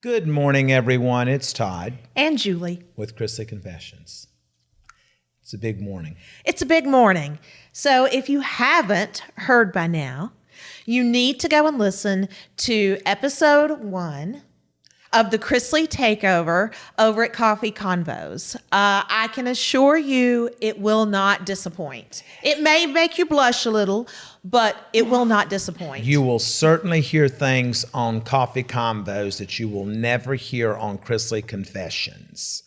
Good morning, everyone. It's Todd. And Julie. With Chrisley Confessions. It's a big morning. It's a big morning. So if you haven't heard by now, you need to go and listen to episode 1 of the Chrisley takeover over at Coffee Convos. I can assure you it will not disappoint. It may make you blush a little, but it will not disappoint. You will certainly hear things on Coffee Convos that you will never hear on Chrisley Confessions.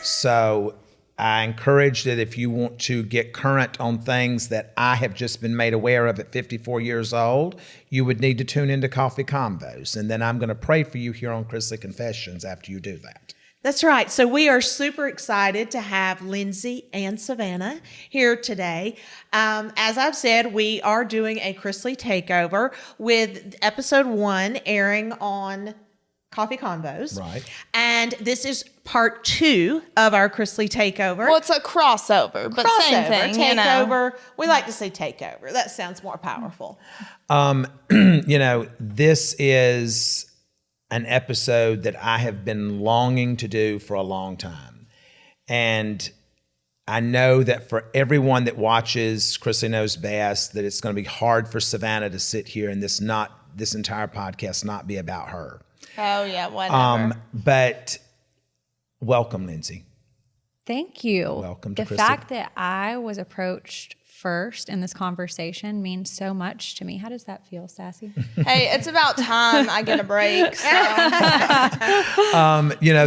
So I encourage that if you want to get current on things that I have just been made aware of at 54 years old, you would need to tune into Coffee Convos. And then I'm going to pray for you here on Chrisley Confessions after you do that. That's right. So we are super excited to have Lindsie and Savannah here today. As I've said, we are doing a Chrisley takeover with episode 1 airing on Coffee Convos. Right. And this is part 2 of our Chrisley takeover. Well, it's a crossover, but same thing. Takeover. We like to say takeover. That sounds more powerful. This is an episode that I have been longing to do for a long time. And I know that for everyone that watches Chrisley Knows Best, that it's going to be hard for Savannah to sit here and this entire podcast not be about her. Oh, yeah, whatever. But welcome, Lindsie. Thank you. Welcome to The Chrisley. fact that I was approached first in this conversation means so much to me. How does that feel, Sassy? Hey, it's about time I get a break. So.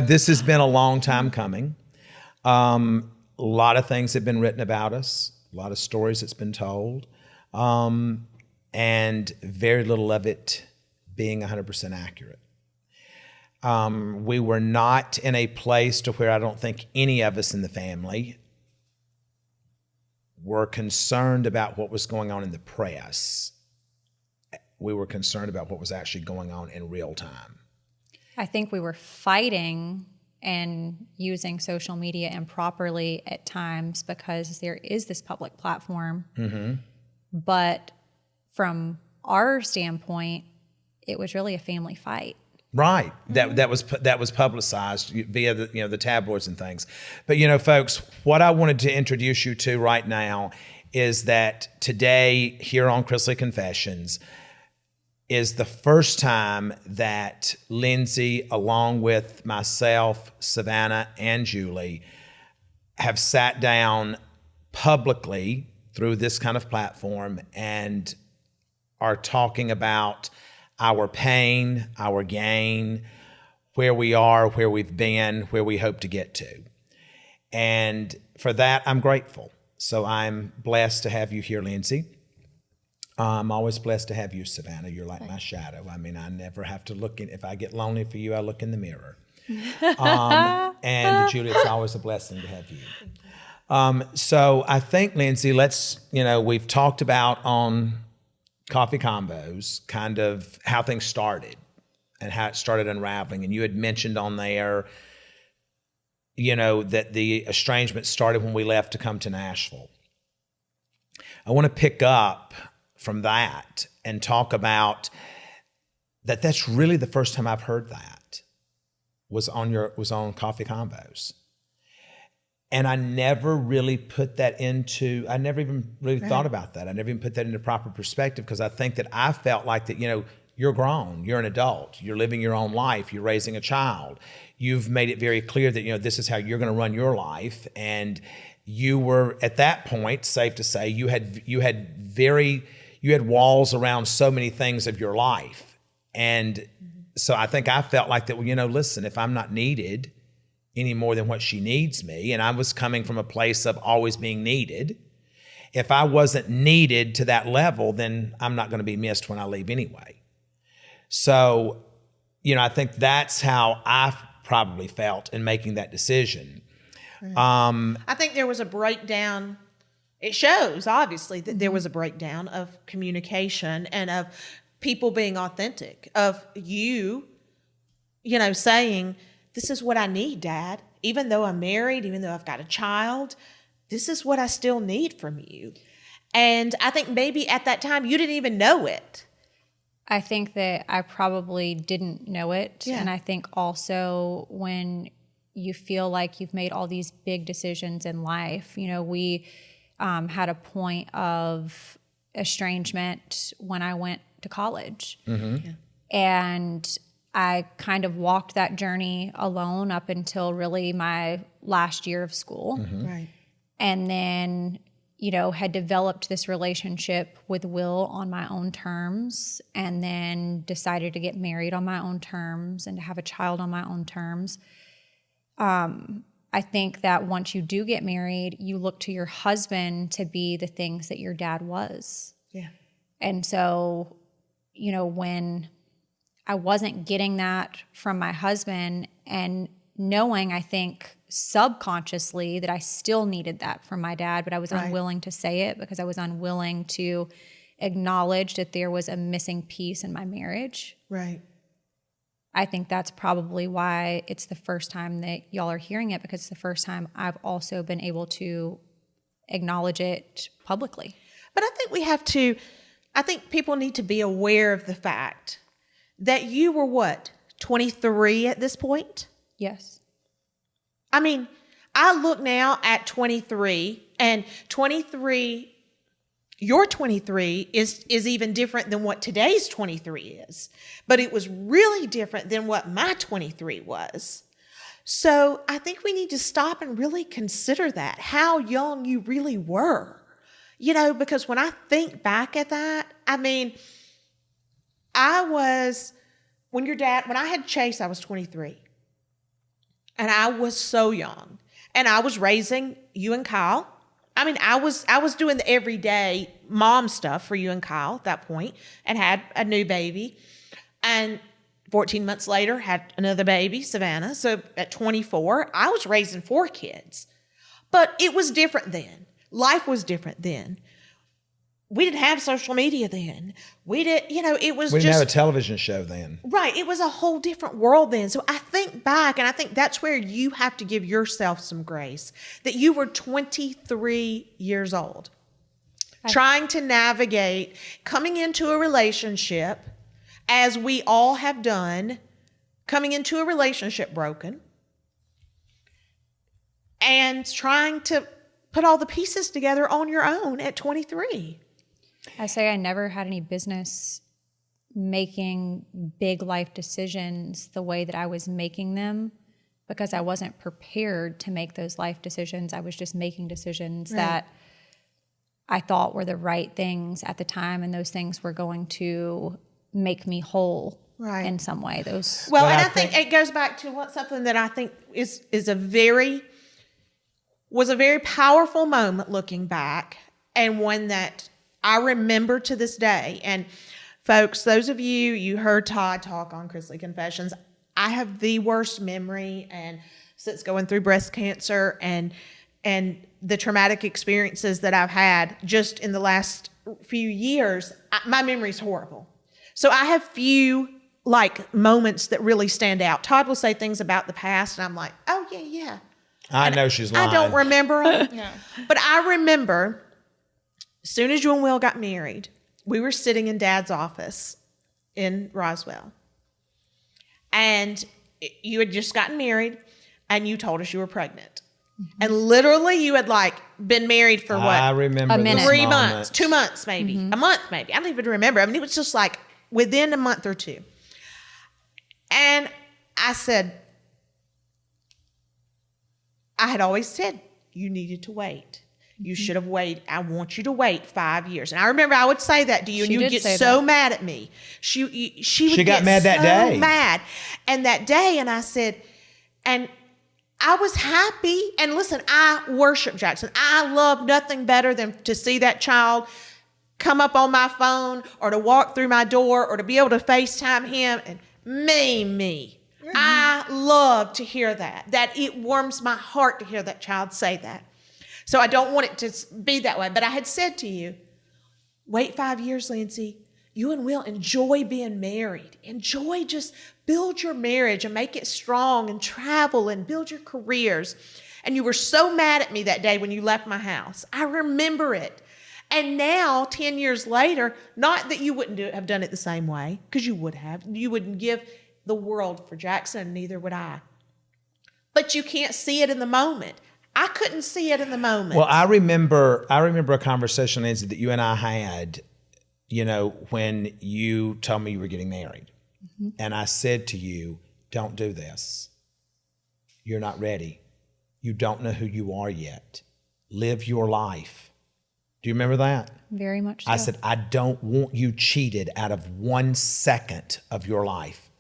This has been a long time coming. A lot of things have been written about us, a lot of stories that's been told, and very little of it being 100% accurate. We were not in a place to where I don't think any of us in the family were concerned about what was going on in the press. We were concerned about what was actually going on in real time. I think we were fighting and using social media improperly at times because there is this public platform. Mm-hmm. But from our standpoint, it was really a family fight. Right. That was publicized via the tabloids and things. But folks, what I wanted to introduce you to right now is that today here on Chrisley Confessions is the first time that Lindsie, along with myself, Savannah, and Julie, have sat down publicly through this kind of platform and are talking about our pain, our gain, where we are, where we've been, where we hope to get to. And for that, I'm grateful. So I'm blessed to have you here, Lindsie. I'm always blessed to have you, Savannah. You're like my shadow. I mean, I never have to look in. If I get lonely for you, I look in the mirror. And Julie, it's always a blessing to have you. So I think, Lindsie, we've talked about on Coffee Combos, kind of how things started and how it started unraveling. And you had mentioned on there, that the estrangement started when we left to come to Nashville. I want to pick up from that and talk about that. That's really the first time I've heard that was on Coffee Combos. And I never really put that into, I never even really thought about that. I never even put that into proper perspective because I think that I felt like that, you're grown, you're an adult, you're living your own life, you're raising a child. You've made it very clear that, this is how you're going to run your life. And you were, at that point, safe to say, you had walls around so many things of your life. And so I think I felt like that, listen, if I'm not needed any more than what she needs me, and I was coming from a place of always being needed. If I wasn't needed to that level, then I'm not going to be missed when I leave anyway. So, I think that's how I probably felt in making that decision. I think there was a breakdown. It shows, obviously, that there was a breakdown of communication and of people being authentic, of you, saying, this is what I need, Dad. Even though I'm married, even though I've got a child, this is what I still need from you. And I think maybe at that time you didn't even know it. I think that I probably didn't know it. Yeah. And I think also when you feel like you've made all these big decisions in life, you know, we had a point of estrangement when I went to college. Mm-hmm. Yeah. And I kind of walked that journey alone up until really my last year of school. Mm-hmm. Right. And then, you know, had developed this relationship with Will on my own terms, and then decided to get married on my own terms and to have a child on my own terms. I think that once you do get married, you look to your husband to be the things that your dad was. Yeah. And so, you know, when I wasn't getting that from my husband, and knowing, I think, subconsciously that I still needed that from my dad, but I was unwilling to say it because I was unwilling to acknowledge that there was a missing piece in my marriage. Right. I think that's probably why it's the first time that y'all are hearing it, because it's the first time I've also been able to acknowledge it publicly. But I think people need to be aware of the fact that you were what, 23 at this point? Yes. I mean, I look now at 23, and 23, your 23 is even different than what today's 23 is. But it was really different than what my 23 was. So I think we need to stop and really consider that, how young you really were. You know, because when I think back at that, I mean, when I had Chase, I was 23. And I was so young. And I was raising you and Kyle. I mean, I was doing the everyday mom stuff for you and Kyle at that point, and had a new baby. And 14 months later, had another baby, Savannah. So at 24, I was raising 4 kids. But it was different then. Life was different then. We didn't have social media then. We didn't have a television show then. Right. It was a whole different world then. So I think back, and I think that's where you have to give yourself some grace, that you were 23 years old, trying to navigate coming into a relationship, as we all have done, coming into a relationship broken, and trying to put all the pieces together on your own at 23. I say I never had any business making big life decisions the way that I was making them, because I wasn't prepared to make those life decisions. I was just making decisions that I thought were the right things at the time, and those things were going to make me whole in some way. And I think it goes back to something that I think was a very powerful moment looking back, and one that I remember to this day. And folks, those of you heard Todd talk on Chrisley Confessions. I have the worst memory, and since going through breast cancer and the traumatic experiences that I've had just in the last few years, my memory's horrible. So I have few moments that really stand out. Todd will say things about the past, and I'm like, oh yeah. I know she's lying. I don't remember them. No. But I remember, as soon as you and Will got married, we were sitting in Dad's office in Roswell. And you had just gotten married, and you told us you were pregnant. Mm-hmm. And literally you had been married for what? I remember a minute. 3 months, 2 months maybe, Mm-hmm. a month maybe. I don't even remember. I mean, it was just within a month or two. And I said, I had always said, you needed to wait. You should have waited. I want you to wait 5 years. And I remember I would say that to you, and you would get so mad at me. She got mad that day. Mad. And that day, and I said, and I was happy. And listen, I worship Jackson. I love nothing better than to see that child come up on my phone, or to walk through my door, or to be able to FaceTime him and me. Mm-hmm. I love to hear that it warms my heart to hear that child say that. So I don't want it to be that way. But I had said to you, wait 5 years, Lindsie. You and Will enjoy being married. Enjoy, just build your marriage and make it strong, and travel and build your careers. And you were so mad at me that day when you left my house. I remember it. And now, 10 years later, not that you wouldn't have done it the same way, because you would have. You wouldn't give the world for Jackson, neither would I. But you can't see it in the moment. I couldn't see it in the moment. Well, I remember a conversation, Lindsay, that you and I had, when you told me you were getting married. Mm-hmm. And I said to you, don't do this. You're not ready. You don't know who you are yet. Live your life. Do you remember that? Very much so. I said, I don't want you cheated out of 1 second of your life.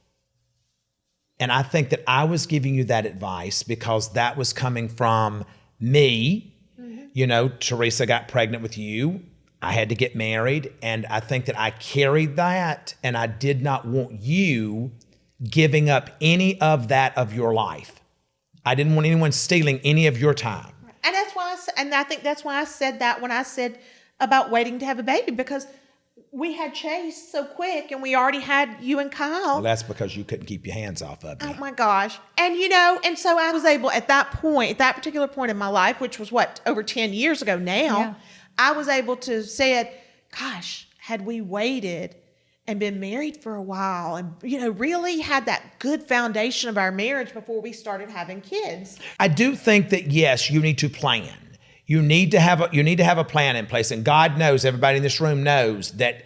And I think that I was giving you that advice because that was coming from me. Mm-hmm. Teresa got pregnant with you. I had to get married. And I think that I carried that. And I did not want you giving up any of that of your life. I didn't want anyone stealing any of your time. And that's why I think that's why I said that when I said about waiting to have a baby, because we had Chase so quick and we already had you and Kyle. Well, that's because you couldn't keep your hands off of me. Oh my gosh. And and so I was able at that particular point in my life, which was over 10 years ago now, I was able to say, gosh, had we waited and been married for a while and, really had that good foundation of our marriage before we started having kids. I do think that, yes, you need to plan. You need to have a plan in place. And God knows, everybody in this room knows that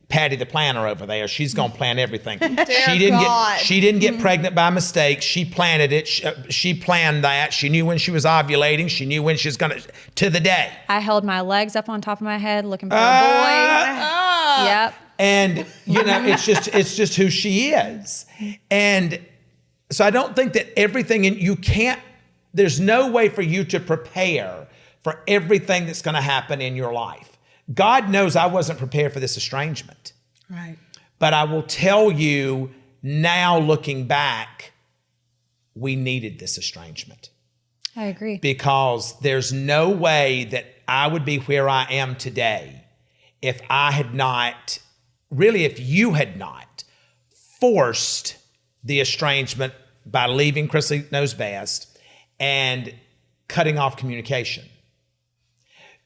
Patty the planner over there, she's going to plan everything. She didn't get pregnant by mistake. She planned it. She planned that. She knew when she was ovulating. She knew when she was going to the day. I held my legs up on top of my head looking for a boy. Yep. And, it's just who she is. And so I don't think that everything, and there's no way for you to prepare for everything that's going to happen in your life. God knows I wasn't prepared for this estrangement. Right. But I will tell you now, looking back, we needed this estrangement. I agree. Because there's no way that I would be where I am today if you had not forced the estrangement by leaving Chrisley Knows Best and cutting off communication.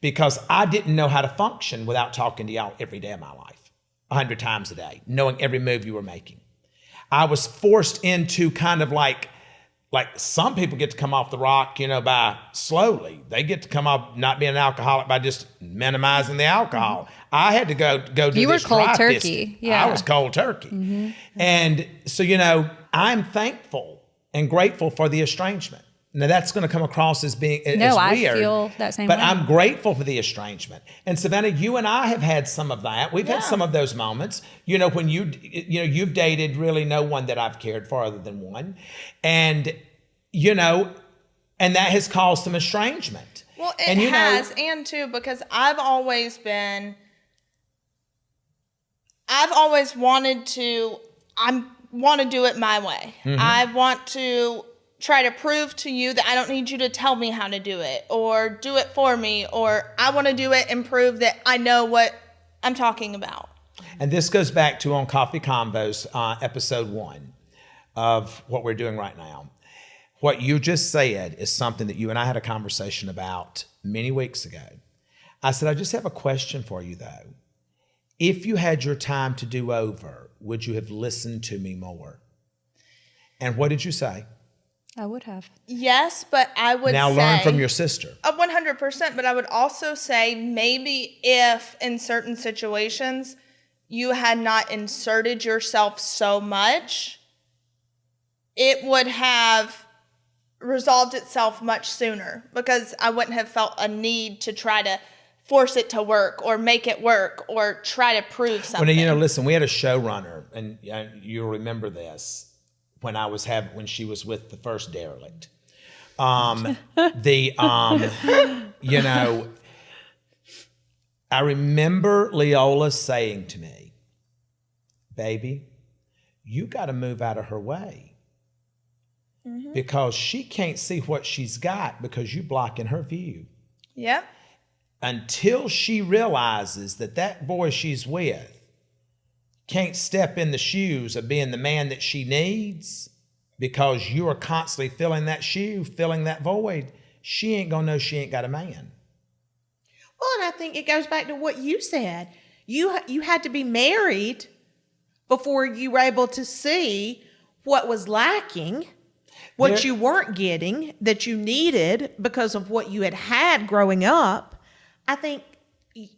Because I didn't know how to function without talking to y'all every day of my life, 100 times a day, knowing every move you were making. I was forced into kind of like some people get to come off the rock, by slowly. They get to come off not being an alcoholic by just minimizing the alcohol. Mm-hmm. I had to go do you this. You were cold turkey. Yeah. I was cold turkey. Mm-hmm. And so, I'm thankful and grateful for the estrangement. Now, that's going to come across as being as weird. I feel that same way. But I'm grateful for the estrangement. And Savannah, you and I have had some of that. We've had some of those moments. When you've dated really no one that I've cared for other than one. And, and that has caused some estrangement. Well, it has. And too, because I've always wanted to do it my way. Mm-hmm. I want to try to prove to you that I don't need you to tell me how to do it or do it for me, or I want to do it and prove that I know what I'm talking about. And this goes back to on Coffee Convos, episode 1 of what we're doing right now. What you just said is something that you and I had a conversation about many weeks ago. I said, I just have a question for you though. If you had your time to do over, would you have listened to me more? And what did you say? I would have. Yes, but I would now say... Now learn from your sister. 100%, but I would also say maybe if in certain situations you had not inserted yourself so much, it would have resolved itself much sooner because I wouldn't have felt a need to try to force it to work or make it work or try to prove something. Well, listen, we had a showrunner, and you'll remember this. When she was with the first derelict, I remember Leola saying to me, "Baby, you got to move out of her way because she can't see what she's got because you blocking her view." Yep. Until she realizes that boy she's with can't step in the shoes of being the man that she needs because you are constantly filling that shoe, filling that void, she ain't gonna know she ain't got a man. Well, and I think it goes back to what you said. You had to be married before you were able to see what was lacking, what you weren't getting, that you needed because of what you had growing up. I think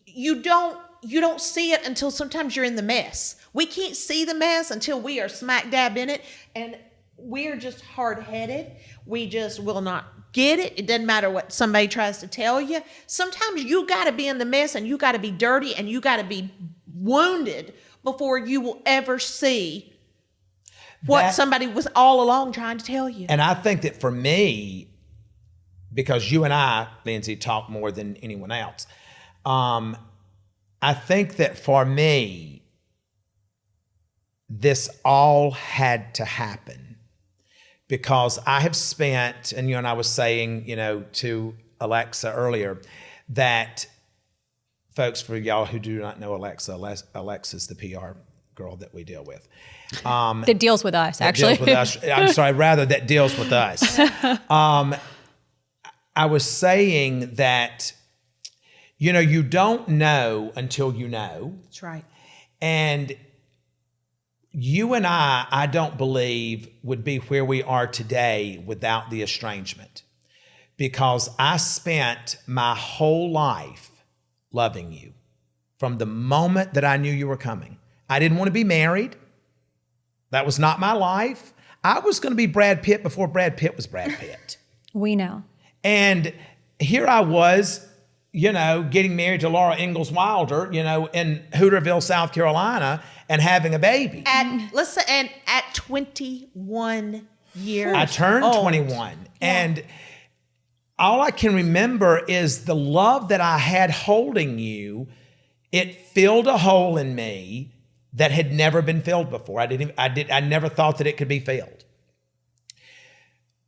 you don't see it until sometimes you're in the mess. We can't see the mess until we are smack dab in it, and we're just hard-headed. We just will not get it. It doesn't matter what somebody tries to tell you. Sometimes you got to be in the mess, and you got to be dirty, and you got to be wounded before you will ever see what somebody was all along trying to tell you. And I think that for me, because you and I, Lindsie, talk more than anyone else, I think that for me, this all had to happen because I have spent, and you and I was saying, to Alexa earlier, that folks, for y'all who do not know Alexa's the PR girl that we deal with. That deals with us, actually. Deals with us. I'm sorry, rather that deals with us. I was saying that, you don't know until you know. That's right. And you and I don't believe would be where we are today without the estrangement. Because I spent my whole life loving you from the moment that I knew you were coming. I didn't want to be married. That was not my life. I was going to be Brad Pitt before Brad Pitt was Brad Pitt. We know. And here I was, getting married to Laura Ingalls Wilder, in Hooterville, South Carolina, and having a baby. And at 21 years I turned old. 21. Yeah. And all I can remember is the love that I had holding you. It filled a hole in me that had never been filled before. I never thought that it could be filled.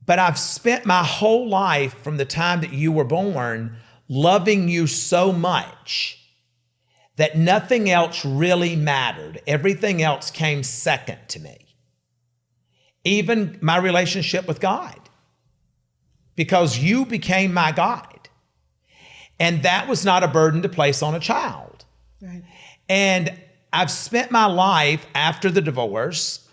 But I've spent my whole life from the time that you were born loving you so much that nothing else really mattered. Everything else came second to me. Even my relationship with God. Because you became my God. And that was not a burden to place on a child. Right. And I've spent my life after the divorce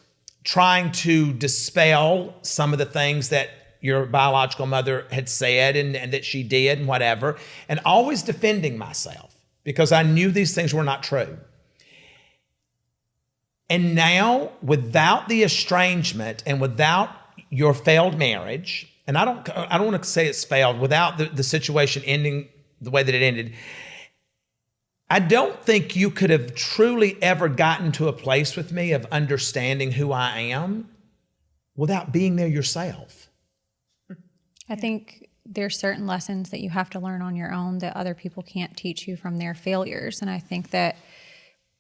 trying to dispel some of the things that your biological mother had said and that she did and whatever, and always defending myself because I knew these things were not true. And now, without the estrangement and without your failed marriage, and I don't want to say it's failed, without the situation ending the way that it ended, I don't think you could have truly ever gotten to a place with me of understanding who I am without being there yourself. I think there's certain lessons that you have to learn on your own that other people can't teach you from their failures. And I think that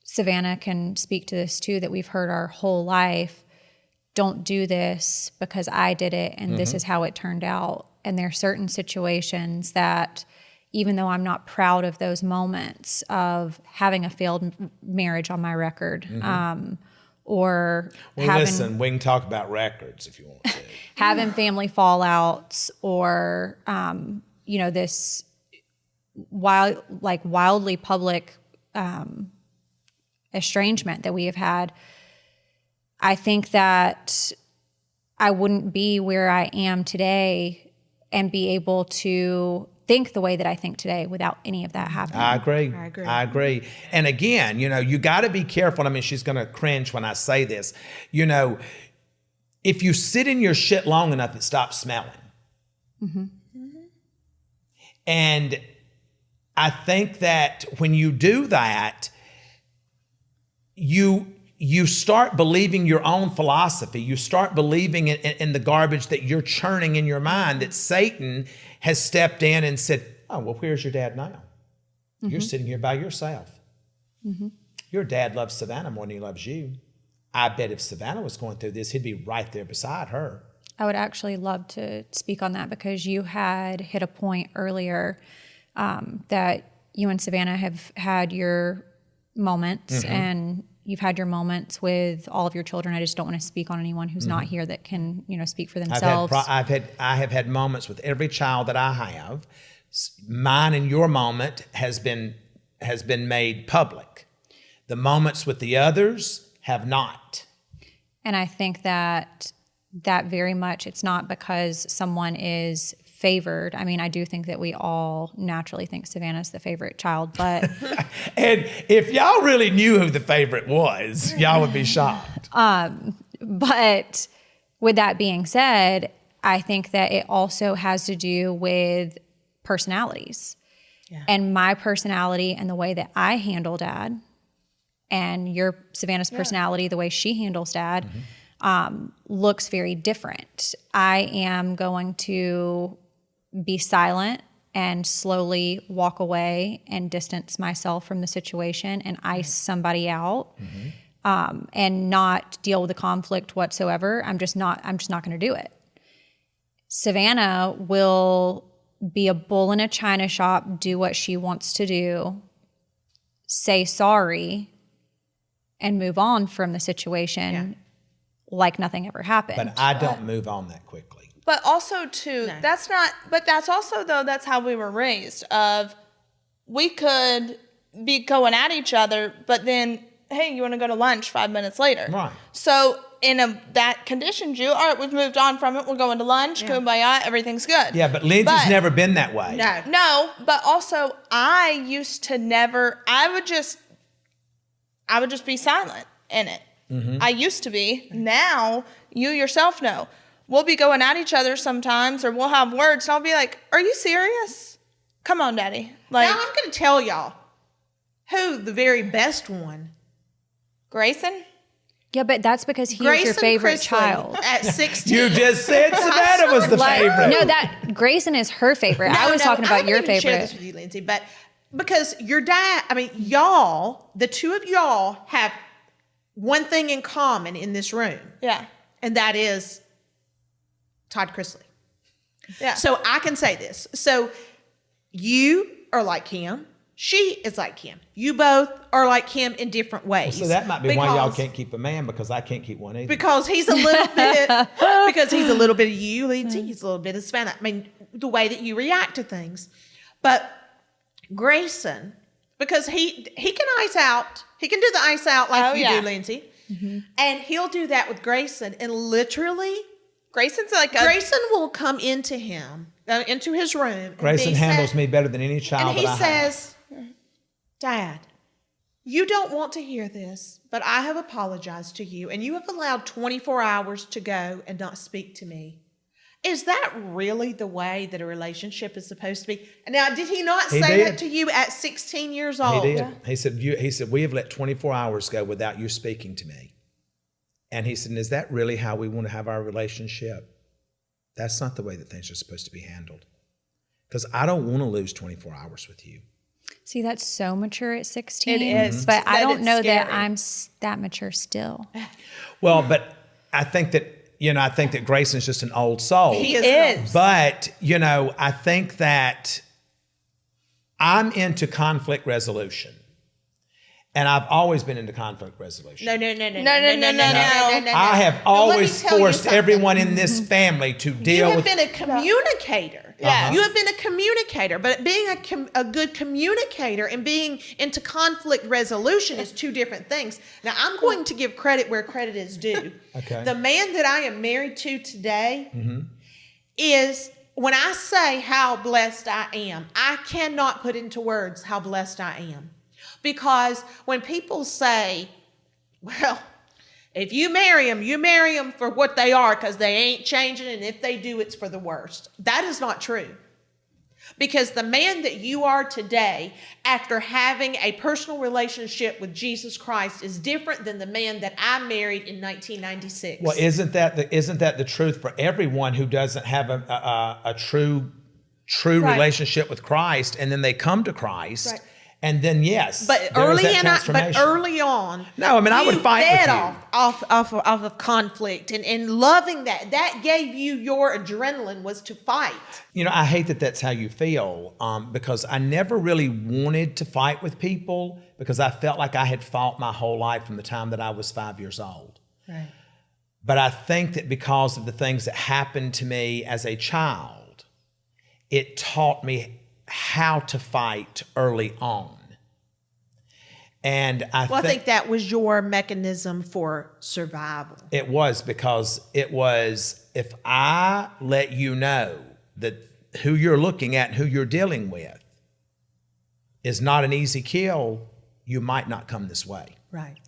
Savannah can speak to this too, that we've heard our whole life, don't do this because I did it and this is how it turned out. And there are certain situations that, even though I'm not proud of those moments of having a failed marriage on my record, listen, we can talk about records if you want to. Having family fallouts or, this wildly public estrangement that we have had, I think that I wouldn't be where I am today and be able to think the way that I think today without any of that happening. I agree. And again, you got to be careful. I mean, she's going to cringe when I say this. If you sit in your shit long enough, it stops smelling. And I think that when you do that, you start believing your own philosophy. You start believing in the garbage that you're churning in your mind, that Satan has stepped in and said, oh, well, where's your dad now? You're sitting here by yourself. Your dad loves Savannah more than he loves you. I bet if Savannah was going through this, he'd be right there beside her. I would actually love to speak on that because you had hit a point earlier that you and Savannah have had your moments and you've had your moments with all of your children. I just don't want to speak on anyone who's not here that can, speak for themselves. I have had moments with every child that I have Mine and your moment has been made public. The moments with the others have not. And I think that very much, it's not because someone is favored. I mean, I do think that we all naturally think Savannah's the favorite child, but And if y'all really knew who the favorite was, y'all would be shocked. but with that being said, I think that it also has to do with personalities. Yeah. And my personality and the way that I handle Dad, and Savannah's personality, the way she handles Dad, looks very different. I am going to be silent and slowly walk away and distance myself from the situation and ice somebody out, and not deal with the conflict whatsoever. I'm just not going to do it. Savannah will be a bull in a china shop, do what she wants to do, say sorry, and move on from the situation like nothing ever happened. But I don't move on that quickly. But also too, that's how we were raised. We could be going at each other, but then, hey, you want to go to lunch 5 minutes later? Right. So that conditioned you. All right, we've moved on from it. We're going to lunch. Kumbaya, everything's good. Yeah, but Lindsay's never been that way. No, but also I used to never. I would just be silent in it. I used to be. Now you yourself know. We'll be going at each other sometimes, or we'll have words, and I'll be like, "Are you serious? Come on, Daddy." Like, now I'm going to tell y'all who the very best one. Grayson. Yeah, but that's because he's Grayson your favorite Chrisley child. At 16. You just said Savannah was the favorite. No, that Grayson is her favorite. I was talking about your I share favorite. this with you, Lindsay, but because your dad, y'all, the two of y'all have one thing in common in this room. Yeah. And that is Todd Chrisley. Yeah. So I can say this. So you are like him. She is like him. You both are like him in different ways. So that might be why y'all can't keep a man, because I can't keep one either. Because he's a little bit, of you, Lindsay. He's a little bit of Savannah. I mean, the way that you react to things. But Grayson, because he can ice out. He can do the ice out like do, Lindsay. And he'll do that with Grayson. And literally, Grayson will come into his room. Grayson handles me better than any child that I have. And he says, Dad, you don't want to hear this, but I have apologized to you, and you have allowed 24 hours to go and not speak to me. Is that really the way that a relationship is supposed to be? Now, did he not say that to you at 16 years old? He did. He said, we have let 24 hours go without you speaking to me. And he said, is that really how we want to have our relationship? That's not the way that things are supposed to be handled. Because I don't want to lose 24 hours with you. See, that's so mature at 16. It is. But I don't know scary. that I'm that mature still. Well, but I think that Grayson's just an old soul. He is. But, I think that I'm into conflict resolution. And I've always been into conflict resolution. No. I have always forced everyone in this family to deal with... You have been a communicator. Yeah. You have been a communicator, but being a good communicator and being into conflict resolution is two different things. Now, I'm going to give credit where credit is due. Okay. The man that I am married to today is, when I say how blessed I am, I cannot put into words how blessed I am. Because when people say, well, if you marry them for what they are, because they ain't changing, and if they do, it's for the worst. That is not true. Because the man that you are today, after having a personal relationship with Jesus Christ, is different than the man that I married in 1996. Well, isn't that the truth for everyone who doesn't have a true relationship with Christ, and then they come to Christ? Right. And then but early on, no, I mean, I would fight with you. off of conflict and loving that gave you your adrenaline was to fight. I hate that that's how you feel, because I never really wanted to fight with people, because I felt like I had fought my whole life from the time that I was 5 years old. Right. But I think that because of the things that happened to me as a child, it taught me how to fight early on. And I think that was your mechanism for survival. It was, because it was, if I let you know that who you're looking at and who you're dealing with is not an easy kill, you might not come this way. Right.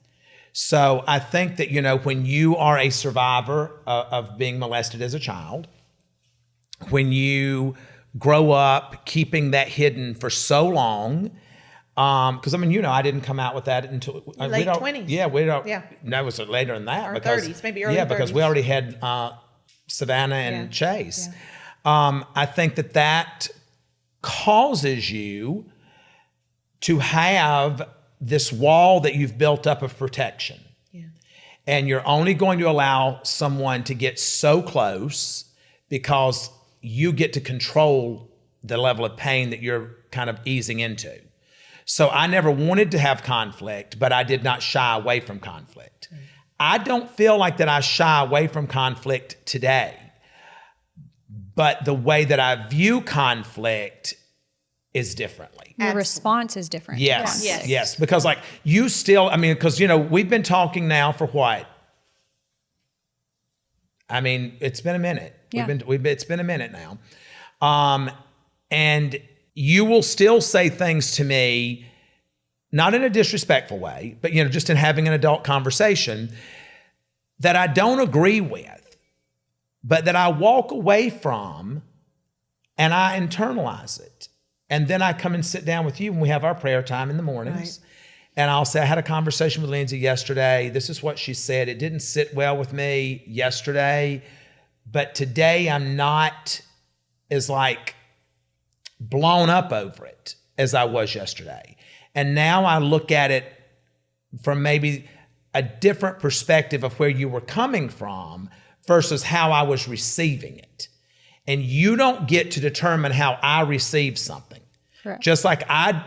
So I think that, when you are a survivor of being molested as a child, when you grow up keeping that hidden for so long, because I didn't come out with that until late 20s. Yeah, we don't. Yeah. No, it was later than that. Or because 30s, maybe early 30s. Yeah, because we already had Savannah and Chase. Yeah. I think that causes you to have this wall that you've built up of protection. Yeah. And you're only going to allow someone to get so close because you get to control the level of pain that you're kind of easing into. So I never wanted to have conflict, but I did not shy away from conflict. Mm. I don't feel like that I shy away from conflict today, but the way that I view conflict is differently. Your response is different. Yes, Yes. yes. Because you still, because, we've been talking now for what? It's been a minute. Yeah. It's been a minute now. And you will still say things to me, not in a disrespectful way, but, just in having an adult conversation that I don't agree with, but that I walk away from and I internalize it. And then I come and sit down with you when we have our prayer time in the mornings. Right. And I'll say, I had a conversation with Lindsie yesterday. This is what she said. It didn't sit well with me yesterday, but today I'm not as blown up over it as I was yesterday. And now I look at it from maybe a different perspective of where you were coming from versus how I was receiving it. And you don't get to determine how I receive something. Correct. Just like I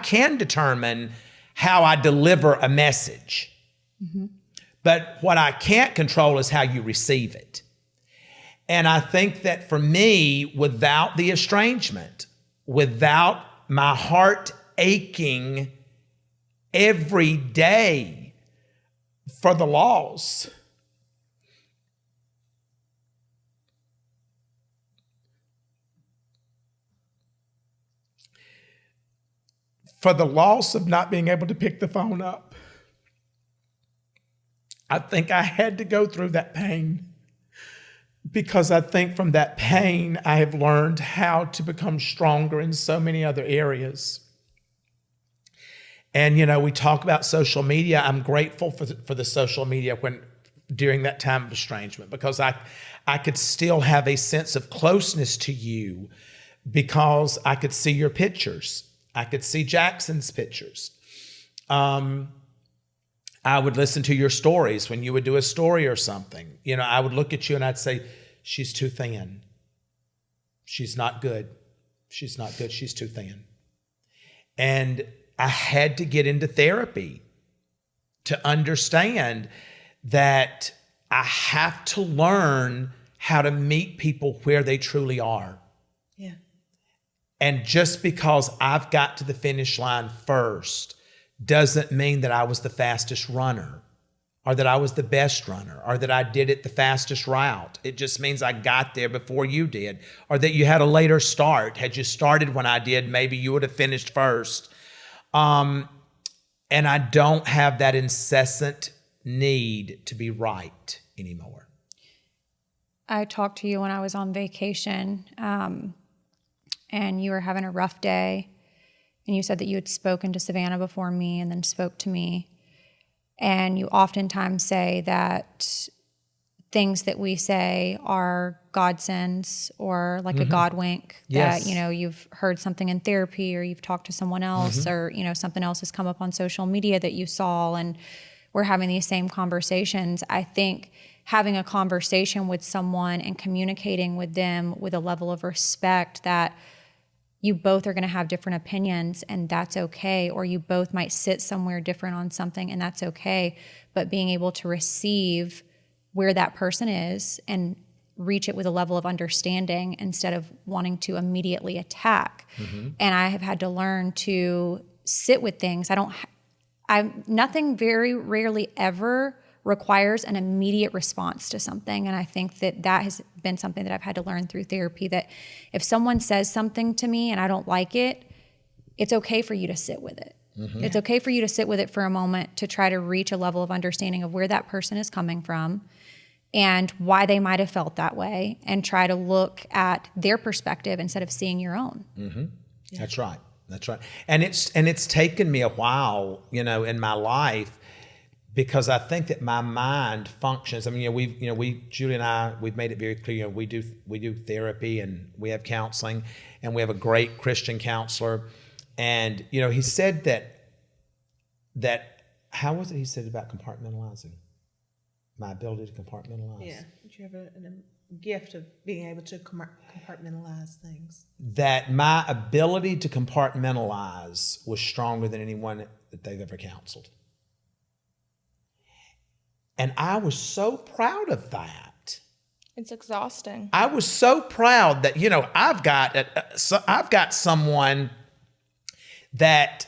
can determine how I deliver a message. Mm-hmm. But what I can't control is how you receive it. And I think that for me, without the estrangement, without my heart aching every day for the loss, for the loss of not being able to pick the phone up, I think I had to go through that pain. Because I think from that pain, I have learned how to become stronger in so many other areas. And, we talk about social media. I'm grateful for the social media during that time of estrangement, because I could still have a sense of closeness to you because I could see your pictures. I could see Jackson's pictures. I would listen to your stories when you would do a story or something. I would look at you and I'd say, she's too thin. She's not good. She's not good. She's too thin. And I had to get into therapy to understand that I have to learn how to meet people where they truly are. Yeah. And just because I've got to the finish line first doesn't mean that I was the fastest runner, or that I was the best runner, or that I did it the fastest route. It just means I got there before you did, or that you had a later start. Had you started when I did, maybe you would have finished first. And I don't have that incessant need to be right anymore. I talked to you when I was on vacation, and you were having a rough day. And you said that you had spoken to Savannah before me and then spoke to me. And you oftentimes say that things that we say are God sends, or like a God wink. Yes. That, you've heard something in therapy, or you've talked to someone else, or, something else has come up on social media that you saw, and we're having these same conversations. I think having a conversation with someone and communicating with them with a level of respect that you both are going to have different opinions, and that's okay. Or you both might sit somewhere different on something, and that's okay. But being able to receive where that person is and reach it with a level of understanding instead of wanting to immediately attack. And I have had to learn to sit with things. Nothing very rarely ever requires an immediate response to something. And I think that has been something that I've had to learn through therapy, that if someone says something to me and I don't like it, it's okay for you to sit with it. It's okay for you to sit with it for a moment to try to reach a level of understanding of where that person is coming from and why they might have felt that way, and try to look at their perspective instead of seeing your own. That's right. That's right. And it's taken me a while, in my life, because I think that my mind functions. I mean, Julie and I, we've made it very clear, we do therapy and we have counseling, and we have a great Christian counselor. And, he said that, how was it he said about compartmentalizing? My ability to compartmentalize. Yeah, you have a gift of being able to compartmentalize things. That my ability to compartmentalize was stronger than anyone that they've ever counseled. And I was so proud of that. It's exhausting. I was so proud that, I've got someone that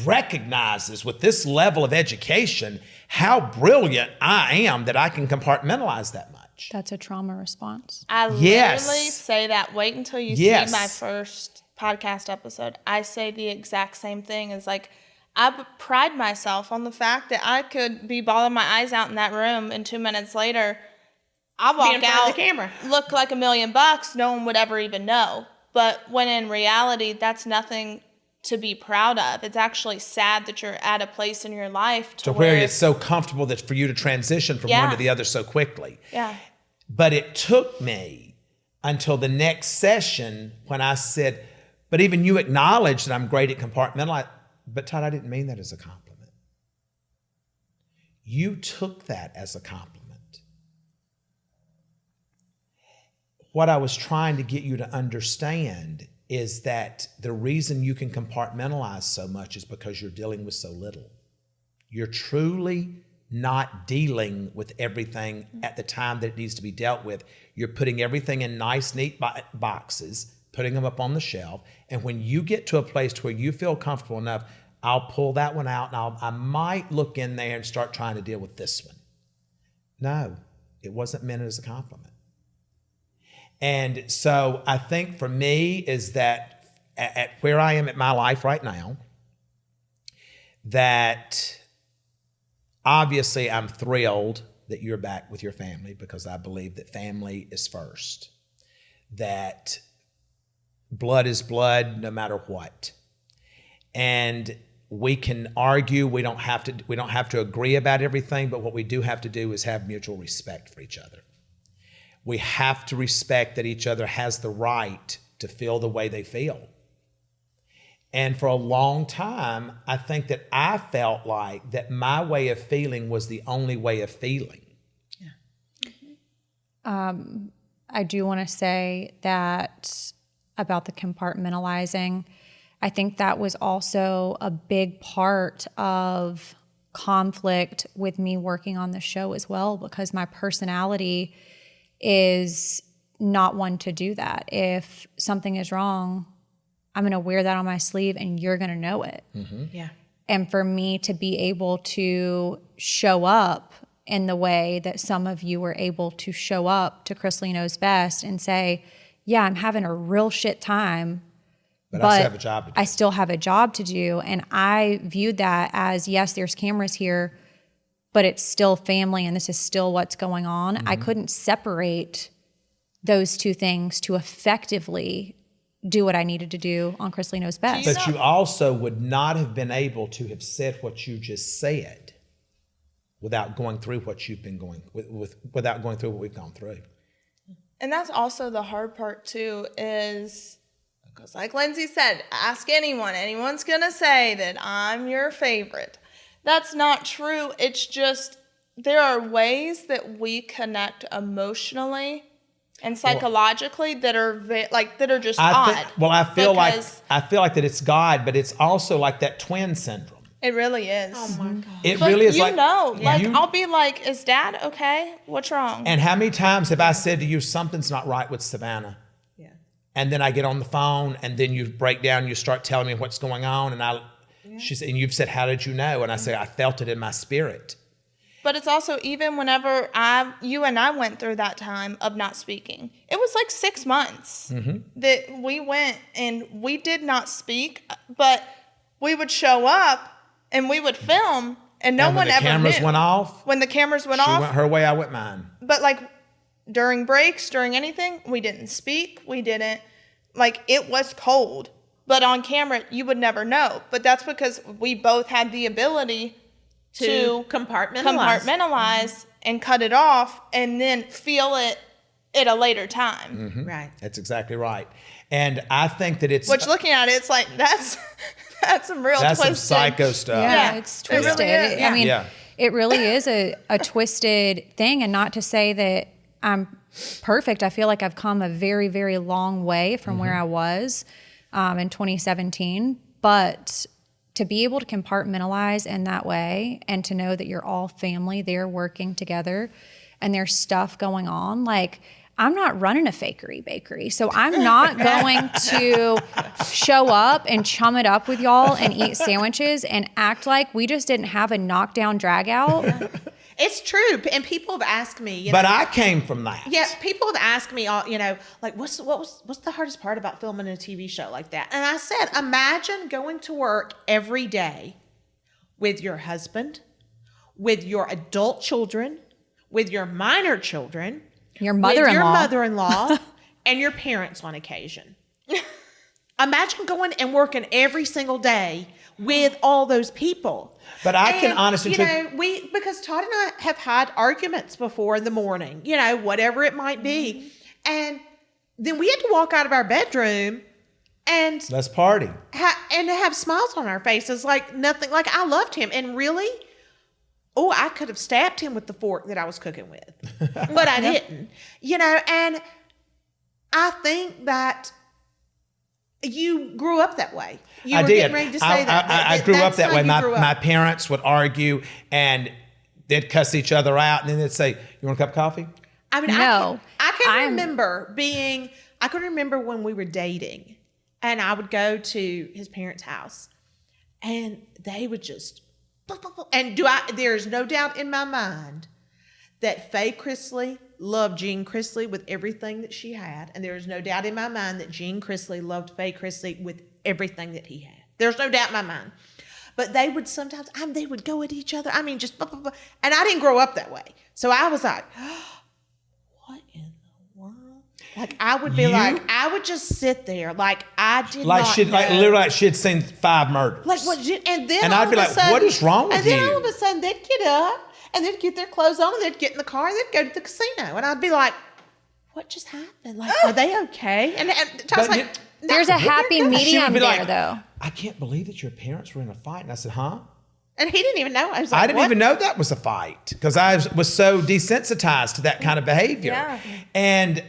recognizes with this level of education how brilliant I am that I can compartmentalize that much. That's a trauma response. I literally say that. Wait until you see my first podcast episode. I say the exact same thing. As like, I pride myself on the fact that I could be bawling my eyes out in that room, and 2 minutes later, I walk out, the camera, look like $1 million. No one would ever even know. But when in reality, that's nothing to be proud of. It's actually sad that you're at a place in your life to where it's so comfortable that for you to transition from one to the other so quickly. Yeah. But it took me until the next session when I said, but even you acknowledge that I'm great at compartmentalizing. But Todd, I didn't mean that as a compliment. You took that as a compliment. What I was trying to get you to understand is that the reason you can compartmentalize so much is because you're dealing with so little. You're truly not dealing with everything at the time that it needs to be dealt with. You're putting everything in nice, neat boxes, putting them up on the shelf. And when you get to a place to where you feel comfortable enough, I'll pull that one out and I might look in there and start trying to deal with this one. No, it wasn't meant as a compliment. And so I think for me is that at where I am at my life right now, that obviously I'm thrilled that you're back with your family, because I believe that family is first, that blood is blood no matter what. And we can argue, we don't have to agree about everything, but what we do have to do is have mutual respect for each other. We have to respect that each other has the right to feel the way they feel. And for a long time, I think that I felt like that my way of feeling was the only way of feeling. Yeah. I do want to say that about the compartmentalizing, I think that was also a big part of conflict with me working on the show as well, because my personality is not one to do that. If something is wrong, I'm going to wear that on my sleeve and you're going to know it. Mm-hmm. Yeah. And for me to be able to show up in the way that some of you were able to show up to Chrisley Knows Best and say, yeah, I'm having a real shit time, but I still have a job to do. I still have a job to do. And I viewed that as, yes, there's cameras here, but it's still family and this is still what's going on. Mm-hmm. I couldn't separate those two things to effectively do what I needed to do on Chrisley Knows Best. But you also would not have been able to have said what you just said without going through what you've been going without going through what we've gone through. And that's also the hard part too, is because like Lindsie said, ask anyone. Anyone's going to say that I'm your favorite. That's not true. It's just there are ways that we connect emotionally and psychologically that are just odd. I feel like that it's God, but it's also like that twin syndrome. It really is. Oh my God. It really is you like, know, like you- I'll be like, is Dad okay? What's wrong? And how many times have I said to you, something's not right with Savannah? Yeah. And then I get on the phone, and then you break down, you start telling me what's going on, and she said, and you've said, how did you know? And I say, I felt it in my spirit. But it's also, even whenever you and I went through that time of not speaking, it was like 6 months that we went and we did not speak, but we would show up and we would film, and no one ever knew. When the cameras went off, When the cameras went she off, went her way, I went mine. but like during breaks, during anything, we didn't speak. We didn't, like, it was cold. But on camera, you would never know. But that's because we both had the ability to compartmentalize and cut it off and then feel it at a later time. Right. That's exactly right. And I think that it's... Which, looking at it, it's like, that's some real That's twisted. some psycho stuff. Yeah, it's It really twisted. is. I mean, Yeah. it really is a twisted thing. And not to say that I'm perfect. I feel like I've come a very, very long way from where I was in 2017. But to be able to compartmentalize in that way and to know that you're all family there working together and there's stuff going on, like, I'm not running a fakery bakery. So I'm not going to show up and chum it up with y'all and eat sandwiches and act like we just didn't have a knockdown drag out. It's true. And people have asked me, But I came from that. yeah, people have asked me, like, what's the hardest part about filming a TV show like that? And I said, imagine going to work every day with your husband, with your adult children, with your minor children, Your with mother-in-law. your mother-in-law, and your parents on occasion. Imagine going and working every single day with all those people. But I can honestly... because Todd and I have had arguments before in the morning, whatever it might be. And then we had to walk out of our bedroom and Let's party. have smiles on our faces, like nothing, like I loved him. And really, I could have stabbed him with the fork that I was cooking with, but I didn't, and I think that you grew up that way. You I were did. getting ready to say that. I grew up That's that how way. you grew up. My parents would argue and they'd cuss each other out, and then they'd say, "You want a cup of coffee?" I mean, No. I can remember when we were dating, and I would go to his parents' house, and they would just, and there's no doubt in my mind that Faye Chrisley loved Jean Chrisley with everything that she had, and there is no doubt in my mind that Jean Chrisley loved Faye Chrisley with everything that he had. There's no doubt in my mind. But they would sometimes, they would go at each other. I mean, just, and I didn't grow up that way. So I was like, what in the world? Like, I would be I would just sit there like I did not know. Literally like she'd seen 5 murders. Like, what? And then And all I'd be of a like, sudden, what is wrong with And then you? all of a sudden they'd get up and they'd get their clothes on and they'd get in the car and they'd go to the casino. And I'd be like, what just happened? Like, are they okay? And Todd's like, no, There's a they're happy good. She would medium be there, like, though. I can't believe that your parents were in a fight. And I said, huh? And he didn't even know. I was like, I didn't what? even know that was a fight because I was so desensitized to that kind of behavior. Yeah. And,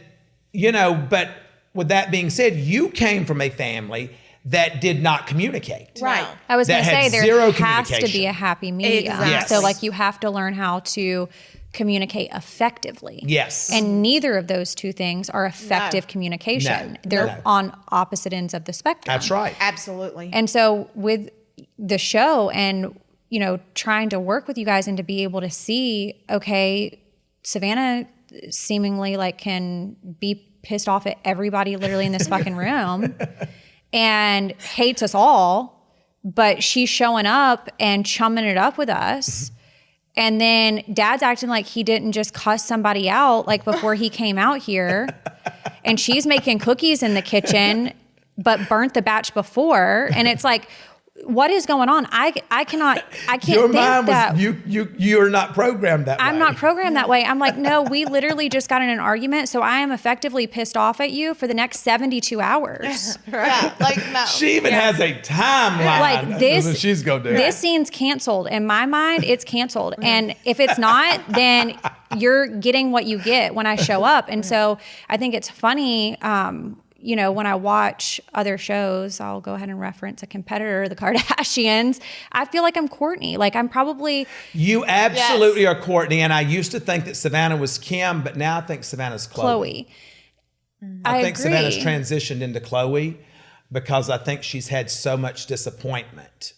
but with that being said, you came from a family that did not communicate. Right. No. I was going That to say had there zero has to be communication. a happy medium. Exactly. So like you have to learn how to communicate effectively. Yes. And neither of those two things are effective communication. No. They're No. on opposite ends of the spectrum. That's right. Absolutely. And so with the show and, trying to work with you guys and to be able to see, okay, Savannah seemingly like can be pissed off at everybody literally in this fucking room and hates us all, but she's showing up and chumming it up with us. And then Dad's acting like he didn't just cuss somebody out like before he came out here. And she's making cookies in the kitchen, but burnt the batch before. And it's like, what is going on? I can't Your think mind that. was you're not programmed that way. I'm not programmed that way. I'm like, no, we literally just got in an argument, so I am effectively pissed off at you for the next 72 hours. Yeah, like, no. She even has a timeline. Like this, That's what she's gonna do. This scene's canceled. In my mind, it's canceled. And if it's not, then you're getting what you get when I show up. And so I think it's funny, you know, when I watch other shows, I'll go ahead and reference a competitor, the Kardashians. I feel like I'm Kourtney. Like I'm probably... You absolutely are Kourtney. And I used to think that Savannah was Kim, but now I think Savannah's Chloe. I think agree. Savannah's transitioned into Chloe because I think she's had so much disappointment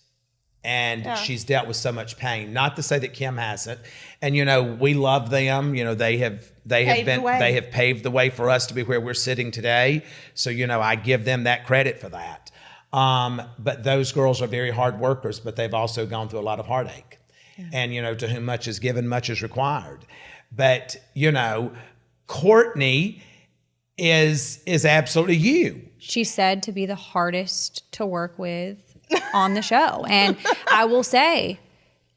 and she's dealt with so much pain. Not to say that Kim hasn't. And, you know, we love them. You know, they have paved the way for us to be where we're sitting today. So, you know, I give them that credit for that. But those girls are very hard workers, but they've also gone through a lot of heartache. And, you know, to whom much is given, much is required. But, you know, Kourtney is absolutely you. She's said to be the hardest to work with on the show. And I will say,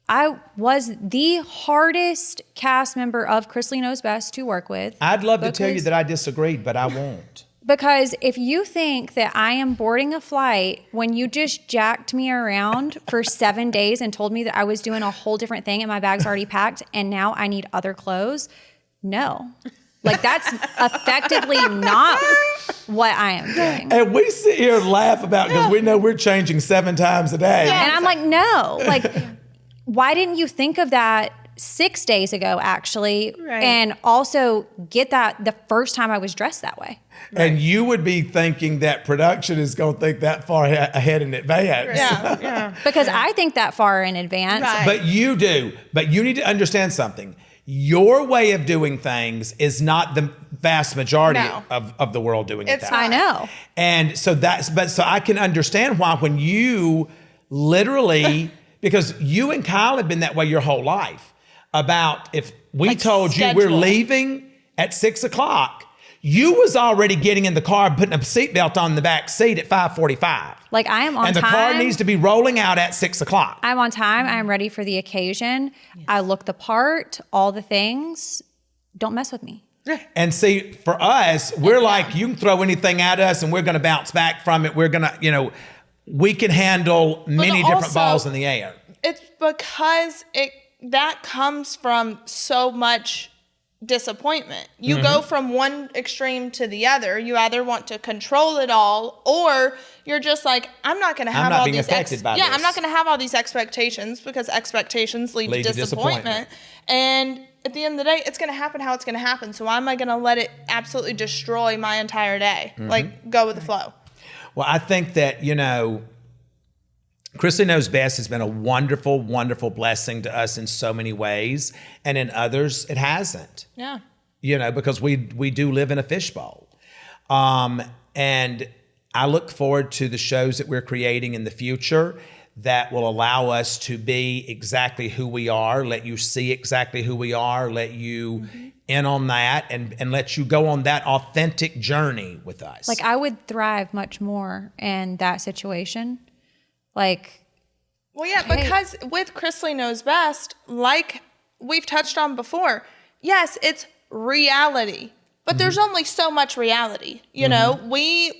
I was the hardest cast member of Chrisley Knows Best to work with. I'd love to tell you that I disagreed, but I won't. Because if you think that I am boarding a flight when you just jacked me around for 7 days and told me that I was doing a whole different thing and my bag's already packed and now I need other clothes, no. Like that's effectively not what I am doing. And we sit here and laugh about because we know we're changing 7 times a day. And I'm like, no. Like, why didn't you think of that 6 days ago, actually? Right. And also get that the first time I was dressed that way. And you would be thinking that production is going to think that far ahead in advance. Yeah. Because I think that far in advance. Right. But you do. But you need to understand something. Your way of doing things is not the vast majority of the world doing it that way. I know. And so so I can understand why when you literally, because you and Kyle have been that way your whole life, about if we Like told you we're schedule. leaving at 6:00, you was already getting in the car and putting a seatbelt on the back seat at 5:45. Like I am on time. And the car needs to be rolling out at 6:00. I'm on time. I'm ready for the occasion. Yes. I look the part, all the things. Don't mess with me. And see, for us, we're like, you can throw anything at us and we're going to bounce back from it. We're going to, you know, we can handle many different also, balls in the air. It's because that comes from so much disappointment. You go from one extreme to the other. You either want to control it all, or you're just like, I'm not going to have all these I'm not going to have all these expectations, because expectations lead to disappointment. And at the end of the day, it's going to happen how it's going to happen. So why am I going to let it absolutely destroy my entire day? Like, go with the flow. Well, I think that, you know, Chrisley Knows Best has been a wonderful, wonderful blessing to us in so many ways. And in others, it hasn't. Yeah. You know, because we do live in a fishbowl. And I look forward to the shows that we're creating in the future that will allow us to be exactly who we are, let you see exactly who we are, let you in on that, and let you go on that authentic journey with us. Like I would thrive much more in that situation. Like, well, yeah, because with Chrisley Knows Best, like we've touched on before, yes, it's reality, but there's only so much reality. You know, we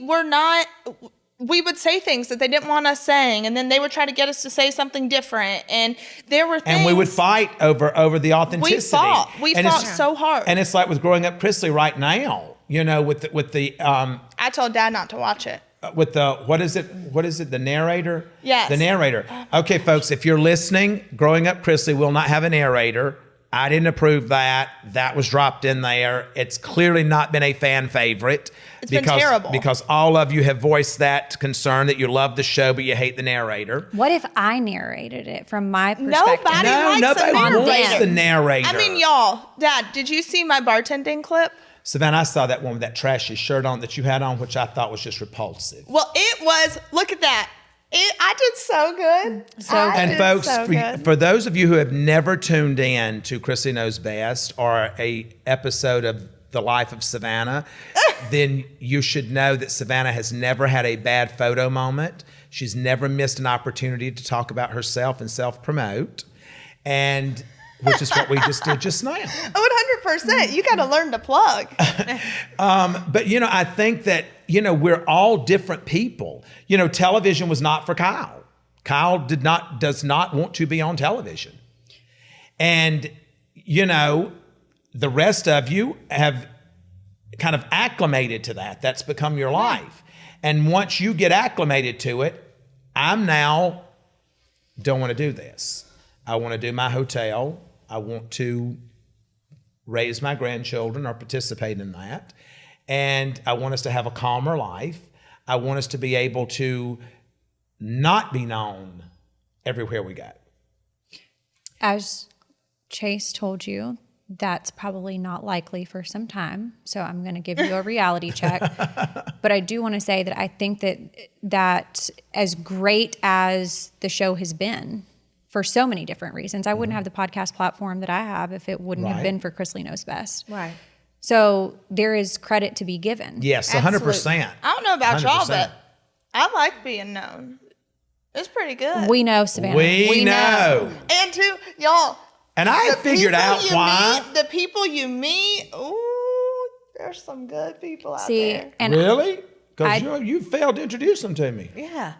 would say things that they didn't want us saying, and then they would try to get us to say something different. And there were things. And we would fight over the authenticity. We fought so hard. And it's like with Growing Up Chrisley right now, you know, with the I told Dad not to watch it. With the, what is it, the narrator? Yes. The narrator. Okay, folks, if you're listening, Growing Up Chrisley will not have a narrator. I didn't approve that. That was dropped in there. It's clearly not been a fan favorite. It's been terrible. Because all of you have voiced that concern that you love the show, but you hate the narrator. what if I narrated it from my perspective? Nobody wants the narrator. I mean, y'all, Dad, did you see my bartending clip? Savannah, I saw that one with that trashy shirt on that you had on, which I thought was just repulsive. Well, it was, look at that. I did so good. And folks, for those of you who have never tuned in to Chrisley Knows Best or a episode of The Life of Savannah, then you should know that Savannah has never had a bad photo moment. She's never missed an opportunity to talk about herself and self-promote, and which is what we just did just now. 100%. You got to learn to plug. But, you know, I think that, you know, we're all different people. You know, television was not for Kyle. Kyle does not want to be on television. And, you know, the rest of you have kind of acclimated to that. That's become your life. And once you get acclimated to it, I'm now don't want to do this. I want to do my hotel. I want to raise my grandchildren or participate in that. And I want us to have a calmer life. I want us to be able to not be known everywhere we go. As Chase told you, that's probably not likely for some time. So I'm going to give you a reality check. But I do want to say that I think that as great as the show has been for so many different reasons, I wouldn't have the podcast platform that I have if it wouldn't have been for Chrisley Knows Best. Right. So there is credit to be given. Yes, 100%. I don't know about 100%. y'all, but I like being known. It's pretty good. We know, Savannah. We know. And too, y'all. And I figured out why. The people you meet, ooh, there's some good people out there. And really? Because you failed to introduce them to me. Yeah.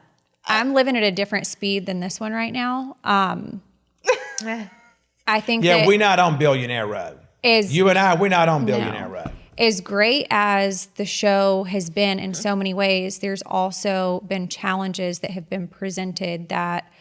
I'm living at a different speed than this one right now. I think Yeah, that we're not on Billionaire Road. You and I, we're not on Billionaire Road. As great as the show has been in so many ways, there's also been challenges that have been presented that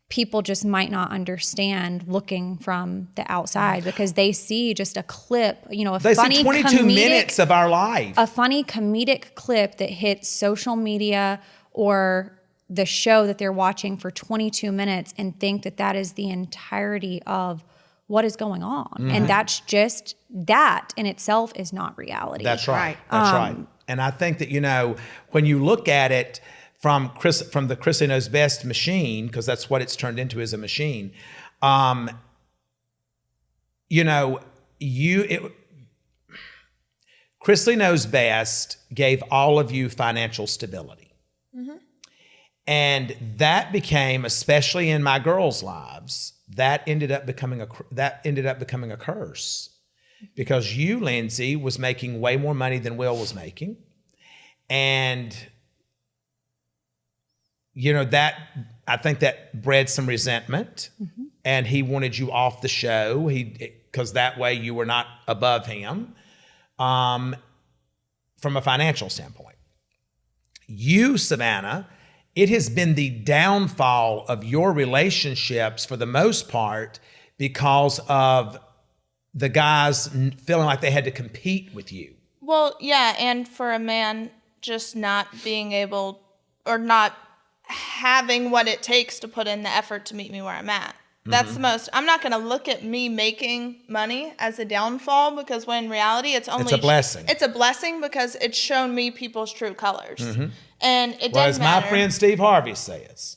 people just might not understand looking from the outside because they see just a clip, They funny see 22 minutes of our life. A funny comedic clip that hits social media or the show that they're watching for 22 minutes and think that that is the entirety of what is going on. Mm-hmm. And that's just, that in itself is not reality. That's right. That's right. And I think that, when you look at it from the Chrisley Knows Best machine, because that's what it's turned into, as a machine, Chrisley Knows Best gave all of you financial stability. Mm-hmm. And that became, especially in my girls' lives, that ended up becoming a curse, because you, Lindsie, was making way more money than Will was making, and that, I think that bred some resentment, mm-hmm. and he wanted you off the show. Because that way you were not above him, from a financial standpoint. You, Savannah, it has been the downfall of your relationships for the most part because of the guys feeling like they had to compete with you. Well, yeah, and for a man just not being able or not having what it takes to put in the effort to meet me where I'm at. That's the most. I'm not going to look at me making money as a downfall, because when in reality it's a blessing. It's a blessing because it's shown me people's true colors. Mm-hmm. And it doesn't matter. As my friend Steve Harvey says.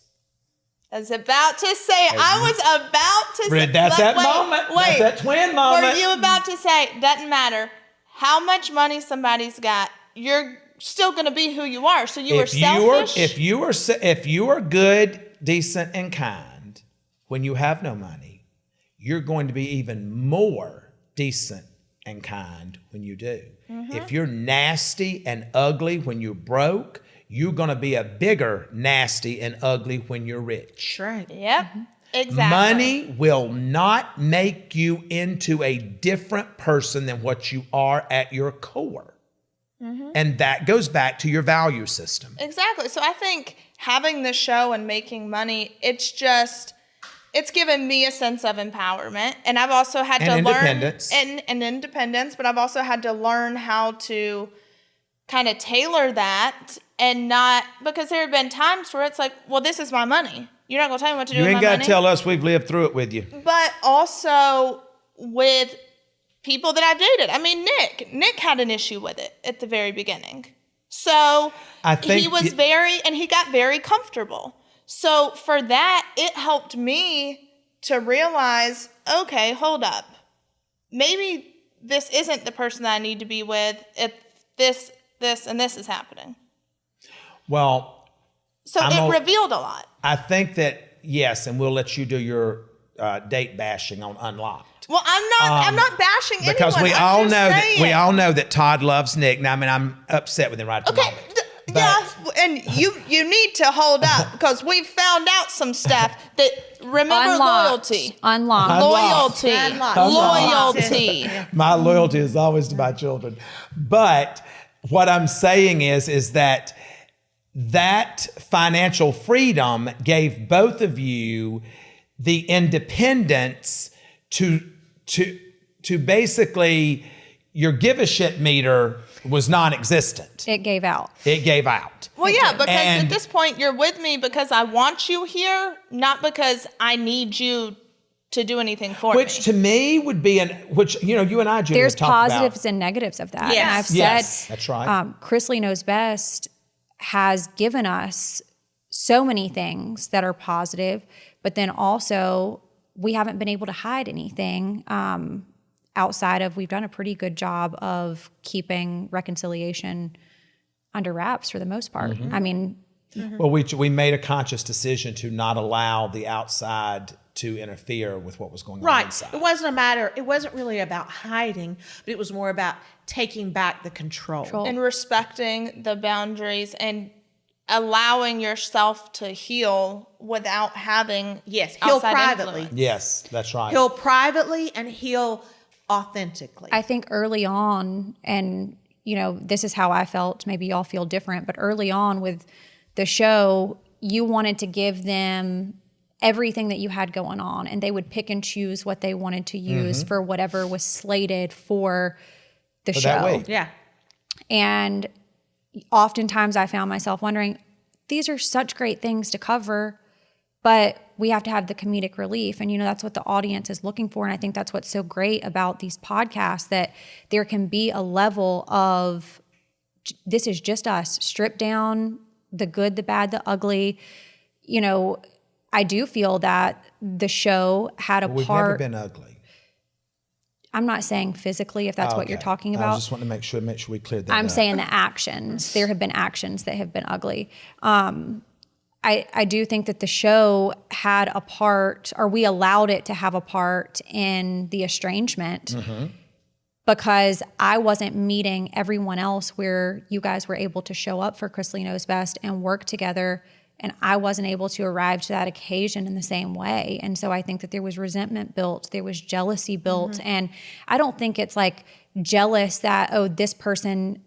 I was about to say. That's that moment. That's that twin moment. Were you about to say, doesn't matter how much money somebody's got, you're still going to be who you are. So you are selfish. If you are good, decent, and kind, when you have no money, you're going to be even more decent and kind when you do. Mm-hmm. If you're nasty and ugly when you're broke, you're going to be a bigger nasty and ugly when you're rich. Right. Yep. Mm-hmm. Exactly. Money will not make you into a different person than what you are at your core. Mm-hmm. And that goes back to your value system. Exactly. So I think having this show and making money, it's given me a sense of empowerment. And I've also had to learn and independence, but I've also had to learn how to kind of tailor that, and not, because there have been times where it's like, well, this is my money. You're not going to tell me what to do with my money. You ain't got to tell us, we've lived through it with you. But also with people that I've dated. I mean, Nick had an issue with it at the very beginning. So he got very comfortable. So for that, it helped me to realize, okay, hold up. Maybe this isn't the person that I need to be with if this, and this is happening. Well, so it revealed a lot. I think that, yes, and we'll let you do your date bashing on Unlocked. Well, I'm not bashing anyone. Because we all know that Todd loves Nick. Now, I mean, I'm upset with him right at the moment. and you need to hold up because we found out some stuff that remember loyalty. Unlocked. Loyalty. My loyalty is always to my children. But what I'm saying is that financial freedom gave both of you the independence to basically, your give a shit meter was non-existent. It gave out. Well, yeah, because at this point you're with me because I want you here, not because I need you to do anything for me. Which to me would be you and I, Julie, There's positives about. and negatives of that. Yes. And I've said, Yes, that's right. Chrisley Knows Best has given us so many things that are positive, but then also we haven't been able to hide anything outside of, we've done a pretty good job of keeping reconciliation under wraps for the most part. Mm-hmm. I mean, Well, we made a conscious decision to not allow the outside to interfere with what was going on Right. inside. It wasn't really about hiding, but it was more about taking back the control. and respecting the boundaries and allowing yourself to heal without having Yes, heal outside privately. influence. Yes, that's right. Heal privately and heal authentically. I think early on, and this is how I felt, maybe y'all feel different, but early on with the show, you wanted to give them everything that you had going on, and they would pick and choose what they wanted to use for whatever was slated for the show. that week. Yeah. And oftentimes I found myself wondering, these are such great things to cover, but we have to have the comedic relief. And, that's what the audience is looking for. And I think that's what's so great about these podcasts, that there can be a level of, this is just us, stripped down, the good, the bad, the ugly. I do feel that the show had a We've part. never been ugly. I'm not saying physically, if that's what you're talking about. I just want to make sure we cleared that up. I'm saying the actions. There have been actions that have been ugly. I do think that the show had a part, or we allowed it to have a part in the estrangement, because I wasn't meeting everyone else where you guys were able to show up for Chrisley Knows Best and work together, and I wasn't able to arrive to that occasion in the same way. And so I think that there was resentment built, there was jealousy built, and I don't think it's like jealous that, oh, this person,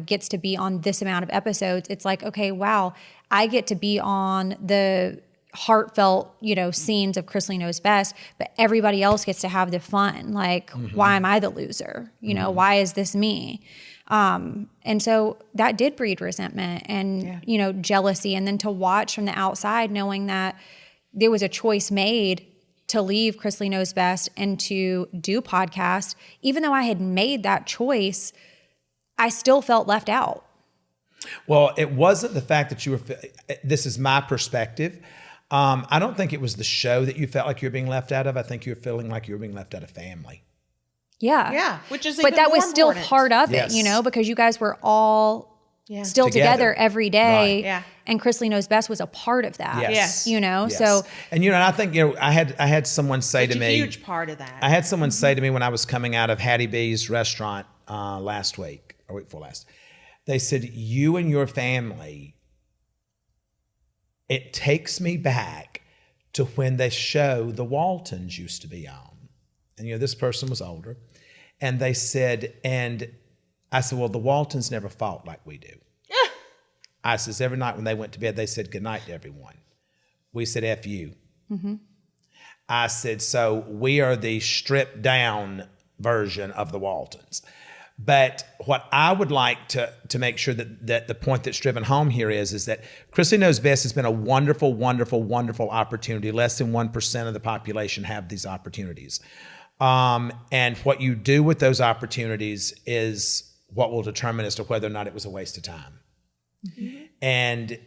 gets to be on this amount of episodes. It's like, okay, wow, I get to be on the heartfelt, scenes of Chrisley Knows Best, but everybody else gets to have the fun. Like, why am I the loser? Why is this me? And so that did breed resentment and, jealousy. And then to watch from the outside, knowing that there was a choice made to leave Chrisley Knows Best and to do podcast, even though I had made that choice, I still felt left out. Well, it wasn't the fact that you were, this is my perspective. I don't think it was the show that you felt like you were being left out of. I think you were feeling like you were being left out of family. Yeah. Yeah. Which is but even that more was still important. part of Yes. it, because you guys were all still together every day. Right. Yeah. And Chrisley Knows Best was a part of that. Yes. Yes. So and I think I had someone say to It's a me, huge part of that. I had someone say to me when I was coming out of Hattie B's restaurant last week or week before last, they said, you and your family, it takes me back to when the show the Waltons used to be on. And this person was older, and they said, and I said, well, the Waltons never fought like we do. I says, every night when they went to bed, they said goodnight to everyone. We said, F you. I said, so we are the stripped down version of the Waltons. But what I would like to make sure that the point that's driven home here is that Chrisley Knows Best has been a wonderful, wonderful, wonderful opportunity. Less than 1% of the population have these opportunities. And what you do with those opportunities is what will determine as to whether or not it was a waste of time. And,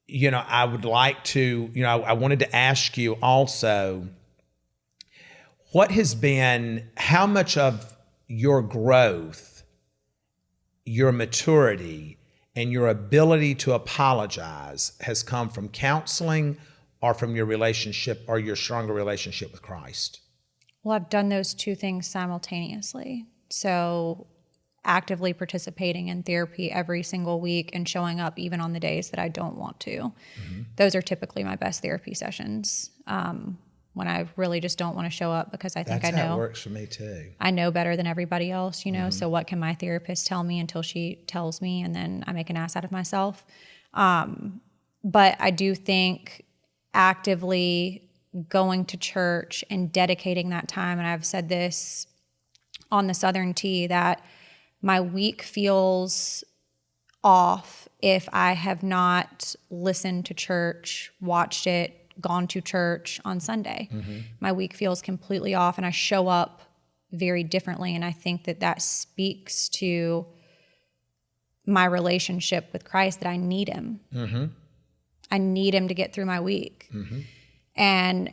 I would like to, I wanted to ask you also, how much of your growth, your maturity, and your ability to apologize has come from counseling or from your relationship or your stronger relationship with Christ? Well, I've done those two things simultaneously. So actively participating in therapy every single week and showing up even on the days that I don't want to. Those are typically my best therapy sessions. When I really just don't want to show up because I think That's I know. how it works for me too. I know better than everybody else, so what can my therapist tell me until she tells me, and then I make an ass out of myself. But I do think actively going to church and dedicating that time, and I've said this on the Southern Tea, that my week feels off if I have not listened to church, watched it, gone to church on Sunday. My week feels completely off, and I show up very differently. And I think that speaks to my relationship with Christ, that I need him. I need him to get through my week. And,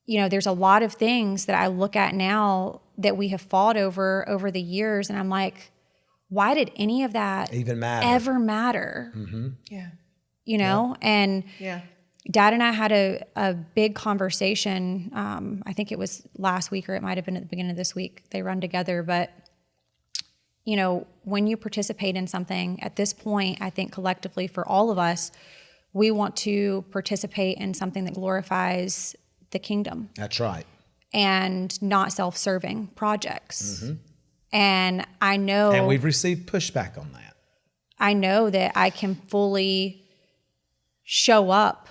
there's a lot of things that I look at now that we have fought over the years. And I'm like, why did any of that even ever matter? Yeah. And Yeah. Dad and I had a big conversation. I think it was last week, or it might have been at the beginning of this week. They run together. But, when you participate in something at this point, I think collectively for all of us, we want to participate in something that glorifies the kingdom. That's right. And not self-serving projects. And I know... And we've received pushback on that. I know that I can fully show up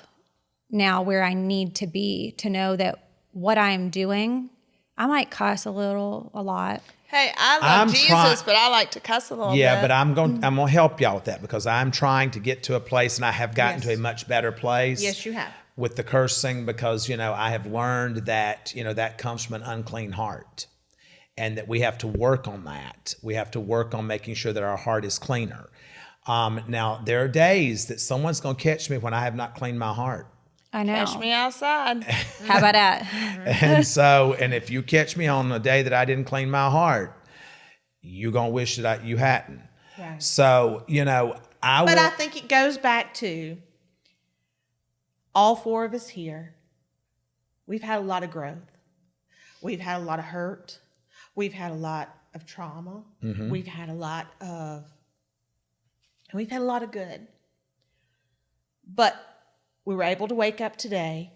now where I need to be, to know that what I'm doing, I might cuss a lot. Hey, I love Jesus, but I like to cuss a little bit. Yeah, but I'm going to help y'all with that, because I'm trying to get to a place, and I have gotten to a much better place. Yes, you have. With the cursing, because, I have learned that, that comes from an unclean heart, and that we have to work on that. We have to work on making sure that our heart is cleaner. Now, there are days that someone's going to catch me when I have not cleaned my heart. I know. Catch me outside. How about that? And if you catch me on a day that I didn't clean my heart, you're going to wish that you hadn't. Right. So, I think it goes back to all four of us here. We've had a lot of growth. We've had a lot of hurt. We've had a lot of trauma. We've had a lot of good. But we were able to wake up today.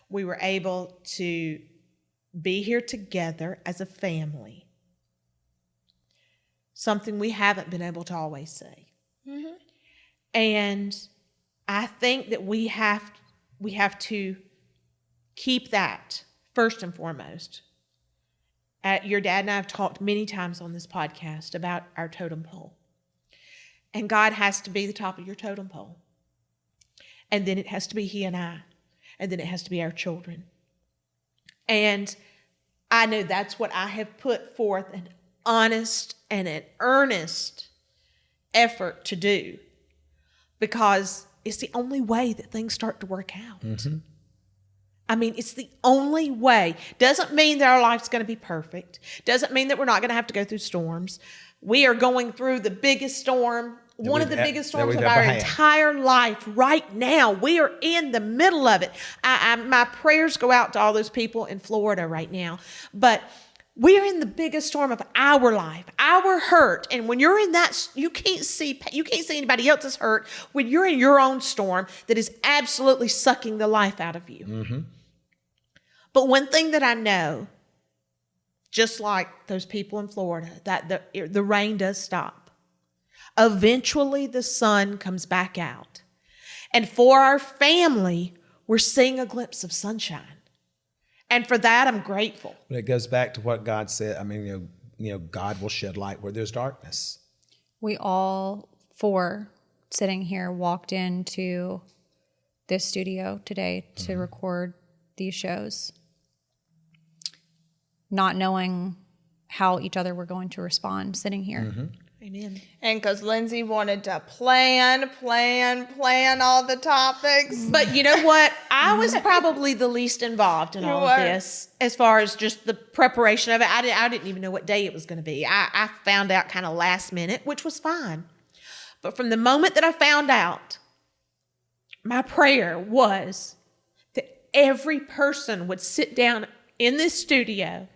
We were able to be here together as a family. Something we haven't been able to always say. And I think that we have to keep that first and foremost. Your dad and I have talked many times on this podcast about our totem pole. And God has to be the top of your totem pole. And then it has to be he and I. And then it has to be our children. And I know that's what I have put forth an honest and an earnest effort to do. Because it's the only way that things start to work out. I mean, it's the only way. Doesn't mean that our life's going to be perfect. Doesn't mean that we're not going to have to go through storms. We are going through the biggest storm, one of the biggest storms of our entire life right now. We are in the middle of it. My prayers go out to all those people in Florida right now. But we're in the biggest storm of our life, our hurt. And when you're in that, you can't see anybody else's hurt when you're in your own storm that is absolutely sucking the life out of you. But one thing that I know, just like those people in Florida, that the rain does stop. Eventually the sun comes back out. And for our family, we're seeing a glimpse of sunshine. And for that, I'm grateful. But it goes back to what God said. I mean, God will shed light where there's darkness. We all four sitting here walked into this studio today to record these shows, not knowing how each other were going to respond sitting here. Amen. And because Lindsie wanted to plan all the topics. But you know what? I was probably the least involved in all of this as far as just the preparation of it. I didn't even know what day it was going to be. I found out kind of last minute, which was fine. But from the moment that I found out, my prayer was that every person would sit down in this studio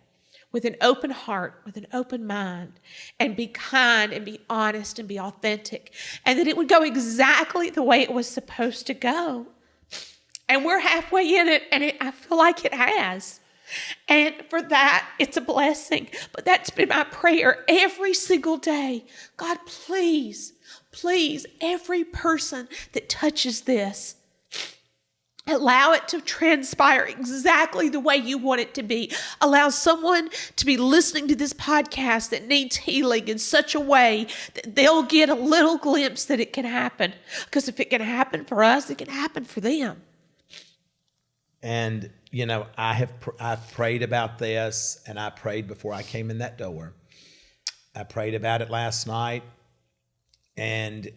with an open heart, with an open mind, and be kind and be honest and be authentic, and that it would go exactly the way it was supposed to go. And we're halfway in it, and I feel like it has. And for that, it's a blessing. But that's been my prayer every single day. God, please, please, every person that touches this, allow it to transpire exactly the way you want it to be. Allow someone to be listening to this podcast that needs healing in such a way that they'll get a little glimpse that it can happen. Because if it can happen for us, it can happen for them. And, you know, I've prayed about this, and I prayed before I came in that door. I prayed about it last night, and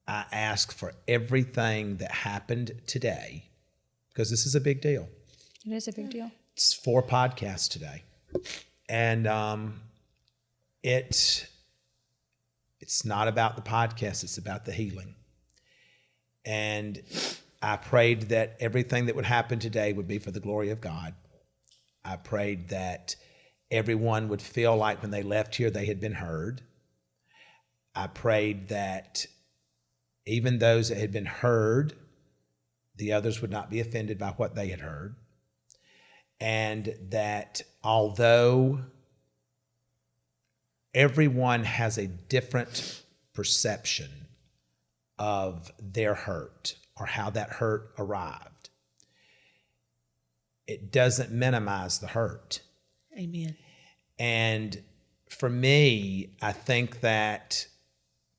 I ask for everything that happened today, because this is a big deal. It is a big deal. It's 4 podcasts today. And it's not about the podcast, it's about the healing. And I prayed that everything that would happen today would be for the glory of God. I prayed that everyone would feel like when they left here they had been heard. I prayed that even those that had been heard, the others would not be offended by what they had heard. And that although everyone has a different perception of their hurt or how that hurt arrived, it doesn't minimize the hurt. Amen. And for me, I think that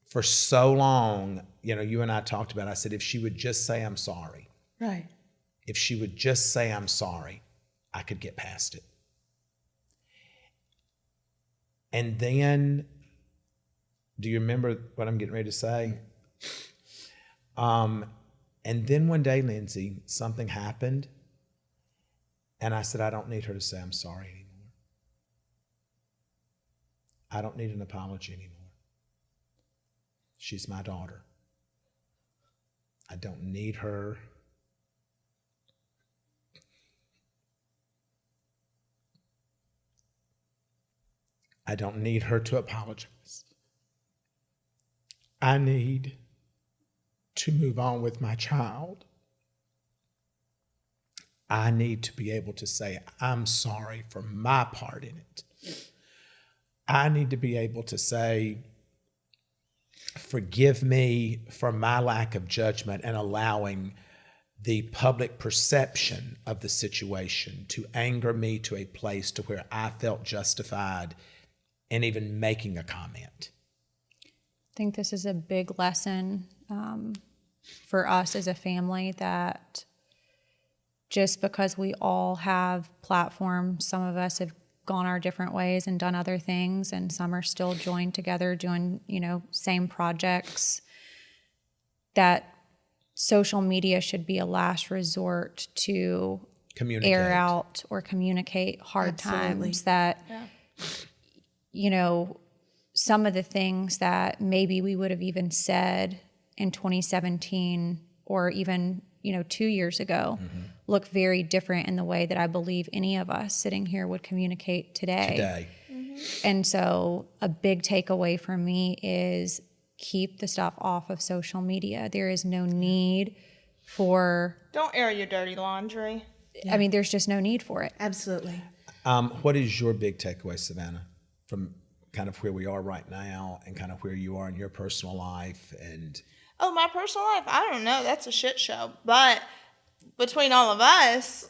for so long, you know, you and I talked about it, I said, if she would just say, I'm sorry. Right. If she would just say, I'm sorry, I could get past it. And then, do you remember what I'm getting ready to say? And then one day, Lindsie, something happened, and I said, I don't need her to say I'm sorry anymore. I don't need an apology anymore. She's my daughter. I don't need her. I don't need her to apologize. I need to move on with my child. I need to be able to say, I'm sorry for my part in it. I need to be able to say, forgive me for my lack of judgment and allowing the public perception of the situation to anger me to a place to where I felt justified in even making a comment. I think this is a big lesson for us as a family, that just because we all have platforms, some of us have gone our different ways and done other things, and some are still joined together doing, same projects, that social media should be a last resort to air out or communicate hard Absolutely. times. That, some of the things that maybe we would have even said in 2017 or even, 2 years ago, look very different in the way that I believe any of us sitting here would communicate today. And so a big takeaway for me is keep the stuff off of social media. There is no need for... Don't air your dirty laundry. I mean, there's just no need for it. Absolutely. What is your big takeaway, Savannah, from kind of where we are right now and kind of where you are in your personal life? And Oh, my personal life? I don't know. That's a shit show. But between all of us...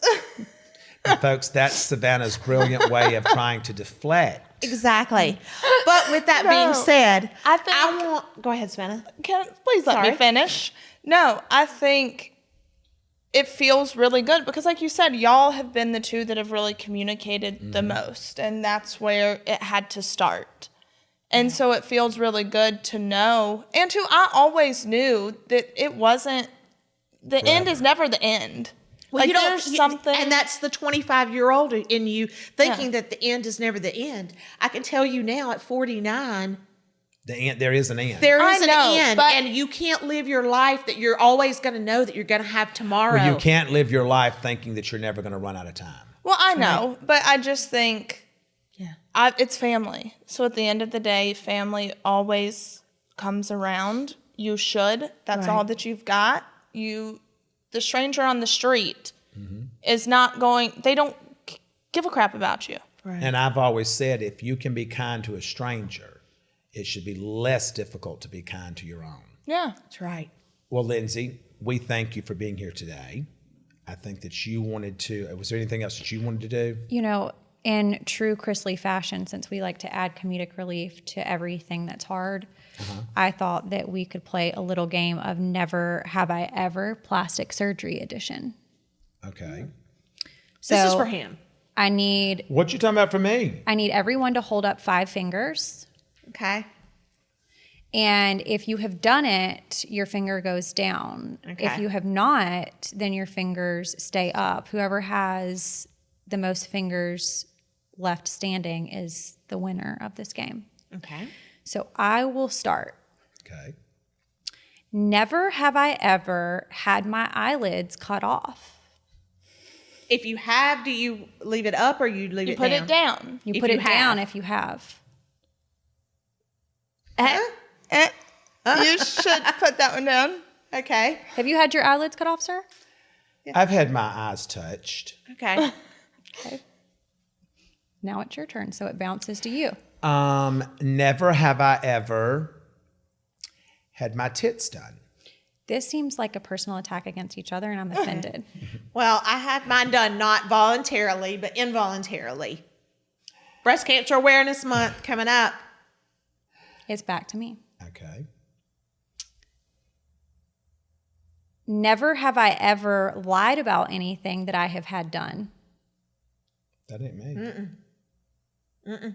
And folks, that's Savannah's brilliant way of trying to deflect. Exactly. But with that being said, I go ahead, Savannah. Please let me finish. No, I think it feels really good because, like you said, y'all have been the two that have really communicated the most, and that's where it had to start. And so it feels really good to know, and I always knew that it wasn't, the end is never the end. Well, like there's something. And that's the 25-year-old in you thinking that the end is never the end. I can tell you now at 49. There is an end. There is an end, but, and you can't live your life that you're always going to know that you're going to have tomorrow. Well, you can't live your life thinking that you're never going to run out of time. Well, I know, but I just think it's family. So at the end of the day, family always comes around. You should. That's all that you've got. The stranger on the street is not going, they don't give a crap about you. Right. And I've always said, if you can be kind to a stranger, it should be less difficult to be kind to your own. Yeah. That's right. Well, Lindsie, we thank you for being here today. I think that you wanted to, was there anything else that you wanted to do? You know, in true Chrisley fashion, since we like to add comedic relief to everything that's hard, I thought that we could play a little game of Never Have I Ever Plastic Surgery Edition. Okay. So This is for him. What you talking about for me? I need everyone to hold up 5 fingers. Okay. And if you have done it, your finger goes down. Okay. If you have not, then your fingers stay up. Whoever has the most fingers left standing is the winner of this game. Okay. So I will start. Okay. Never have I ever had my eyelids cut off. If you have, do you leave it up or you leave You it put down? it down. You If put you it down have. if you have. You should put that one down. Okay. Have you had your eyelids cut off, sir? I've had my eyes touched. Okay. Okay. Now it's your turn, so it bounces to you. Never have I ever had my tits done. This seems like a personal attack against each other, and I'm offended. Well, I had mine done not voluntarily, but involuntarily. Breast Cancer Awareness Month coming up. It's back to me. Okay. Never have I ever lied about anything that I have had done. That ain't me. Wait,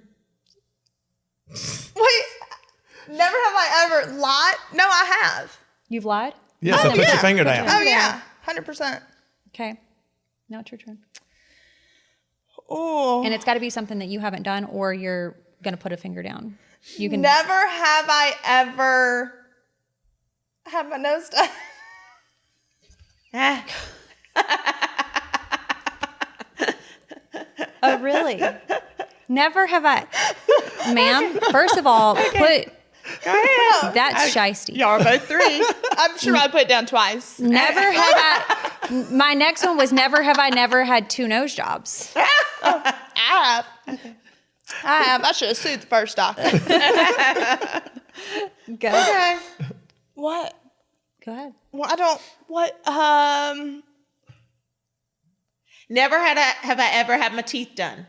never have I ever lied? No, I have. You've lied? Yeah, so put your finger down. Oh, yeah. 100%. Okay. Now it's your turn. Oh. And it's got to be something that you haven't done, or you're going to put a finger down. You can. Never have I ever had my nose done. Oh, really? Never have I. Ma'am, first of all, put. Go ahead. That's shiesty. Y'all are both 3. I'm sure I put it down twice. Never have I. My next one was never have I never had 2 nose jobs. I have. I should have sued the first doctor. Go. Okay. What? Go ahead. Well, I don't. What? Never have I ever had my teeth done.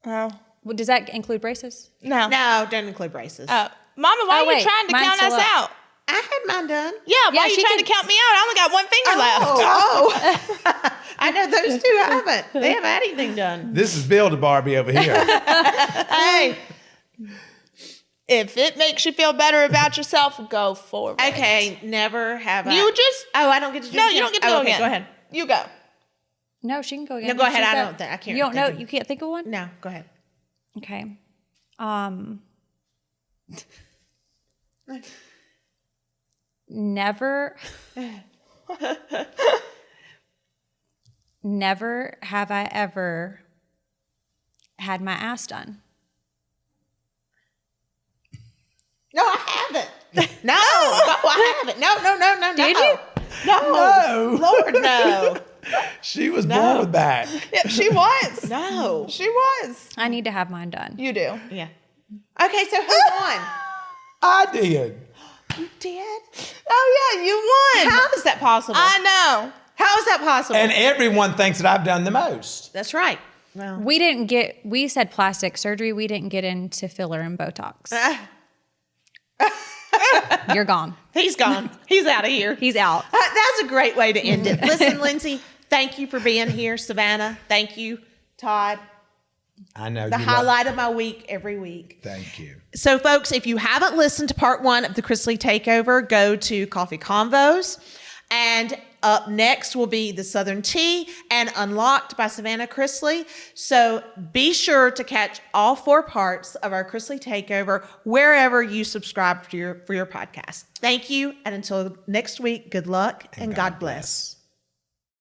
Oh. Well, does that include braces? No. No, don't include braces. Mama, why Oh, are you wait. trying to Mine's count still us up. out? I had mine done. Yeah, why are you she trying can- to count me out? I only got 1 finger left. Oh. I know those 2 haven't. They haven't had anything done. This is Bill to Barbie over here. Hey, if it makes you feel better about yourself, go for it. Okay, never have I. You just. Oh, I don't get to do it No, again? you don't get to Oh, go okay, again. go ahead. You go. No, she can go again. No, go ahead. She's I got- don't think- I can't You don't know? think of- You can't think of one? No, go ahead. Okay. Never have I ever had my ass done. No, I haven't. No, I haven't. No. Did you? No. Lord, no. She was born with that. Yeah, she was. No. She was. I need to have mine done. You do. Yeah. Okay, so who won? I did. You did? Oh, yeah, you won. How is that possible? I know. How is that possible? And everyone thinks that I've done the most. That's right. Well, We said plastic surgery. We didn't get into filler and Botox. You're gone. he's gone. He's out of here. He's out. That's a great way to end it. Listen, Lindsie, thank you for being here. Savannah, thank you. Todd, I know. the you highlight of my week every week. Thank you. So, folks, if you haven't listened to part 1 of the Chrisley Takeover, go to Coffee Convos. And up next will be The Southern Tea and Unlocked by Savannah Chrisley. So be sure to catch all 4 parts of our Chrisley Takeover wherever you subscribe for your podcast. Thank you. And until next week, good luck and God bless.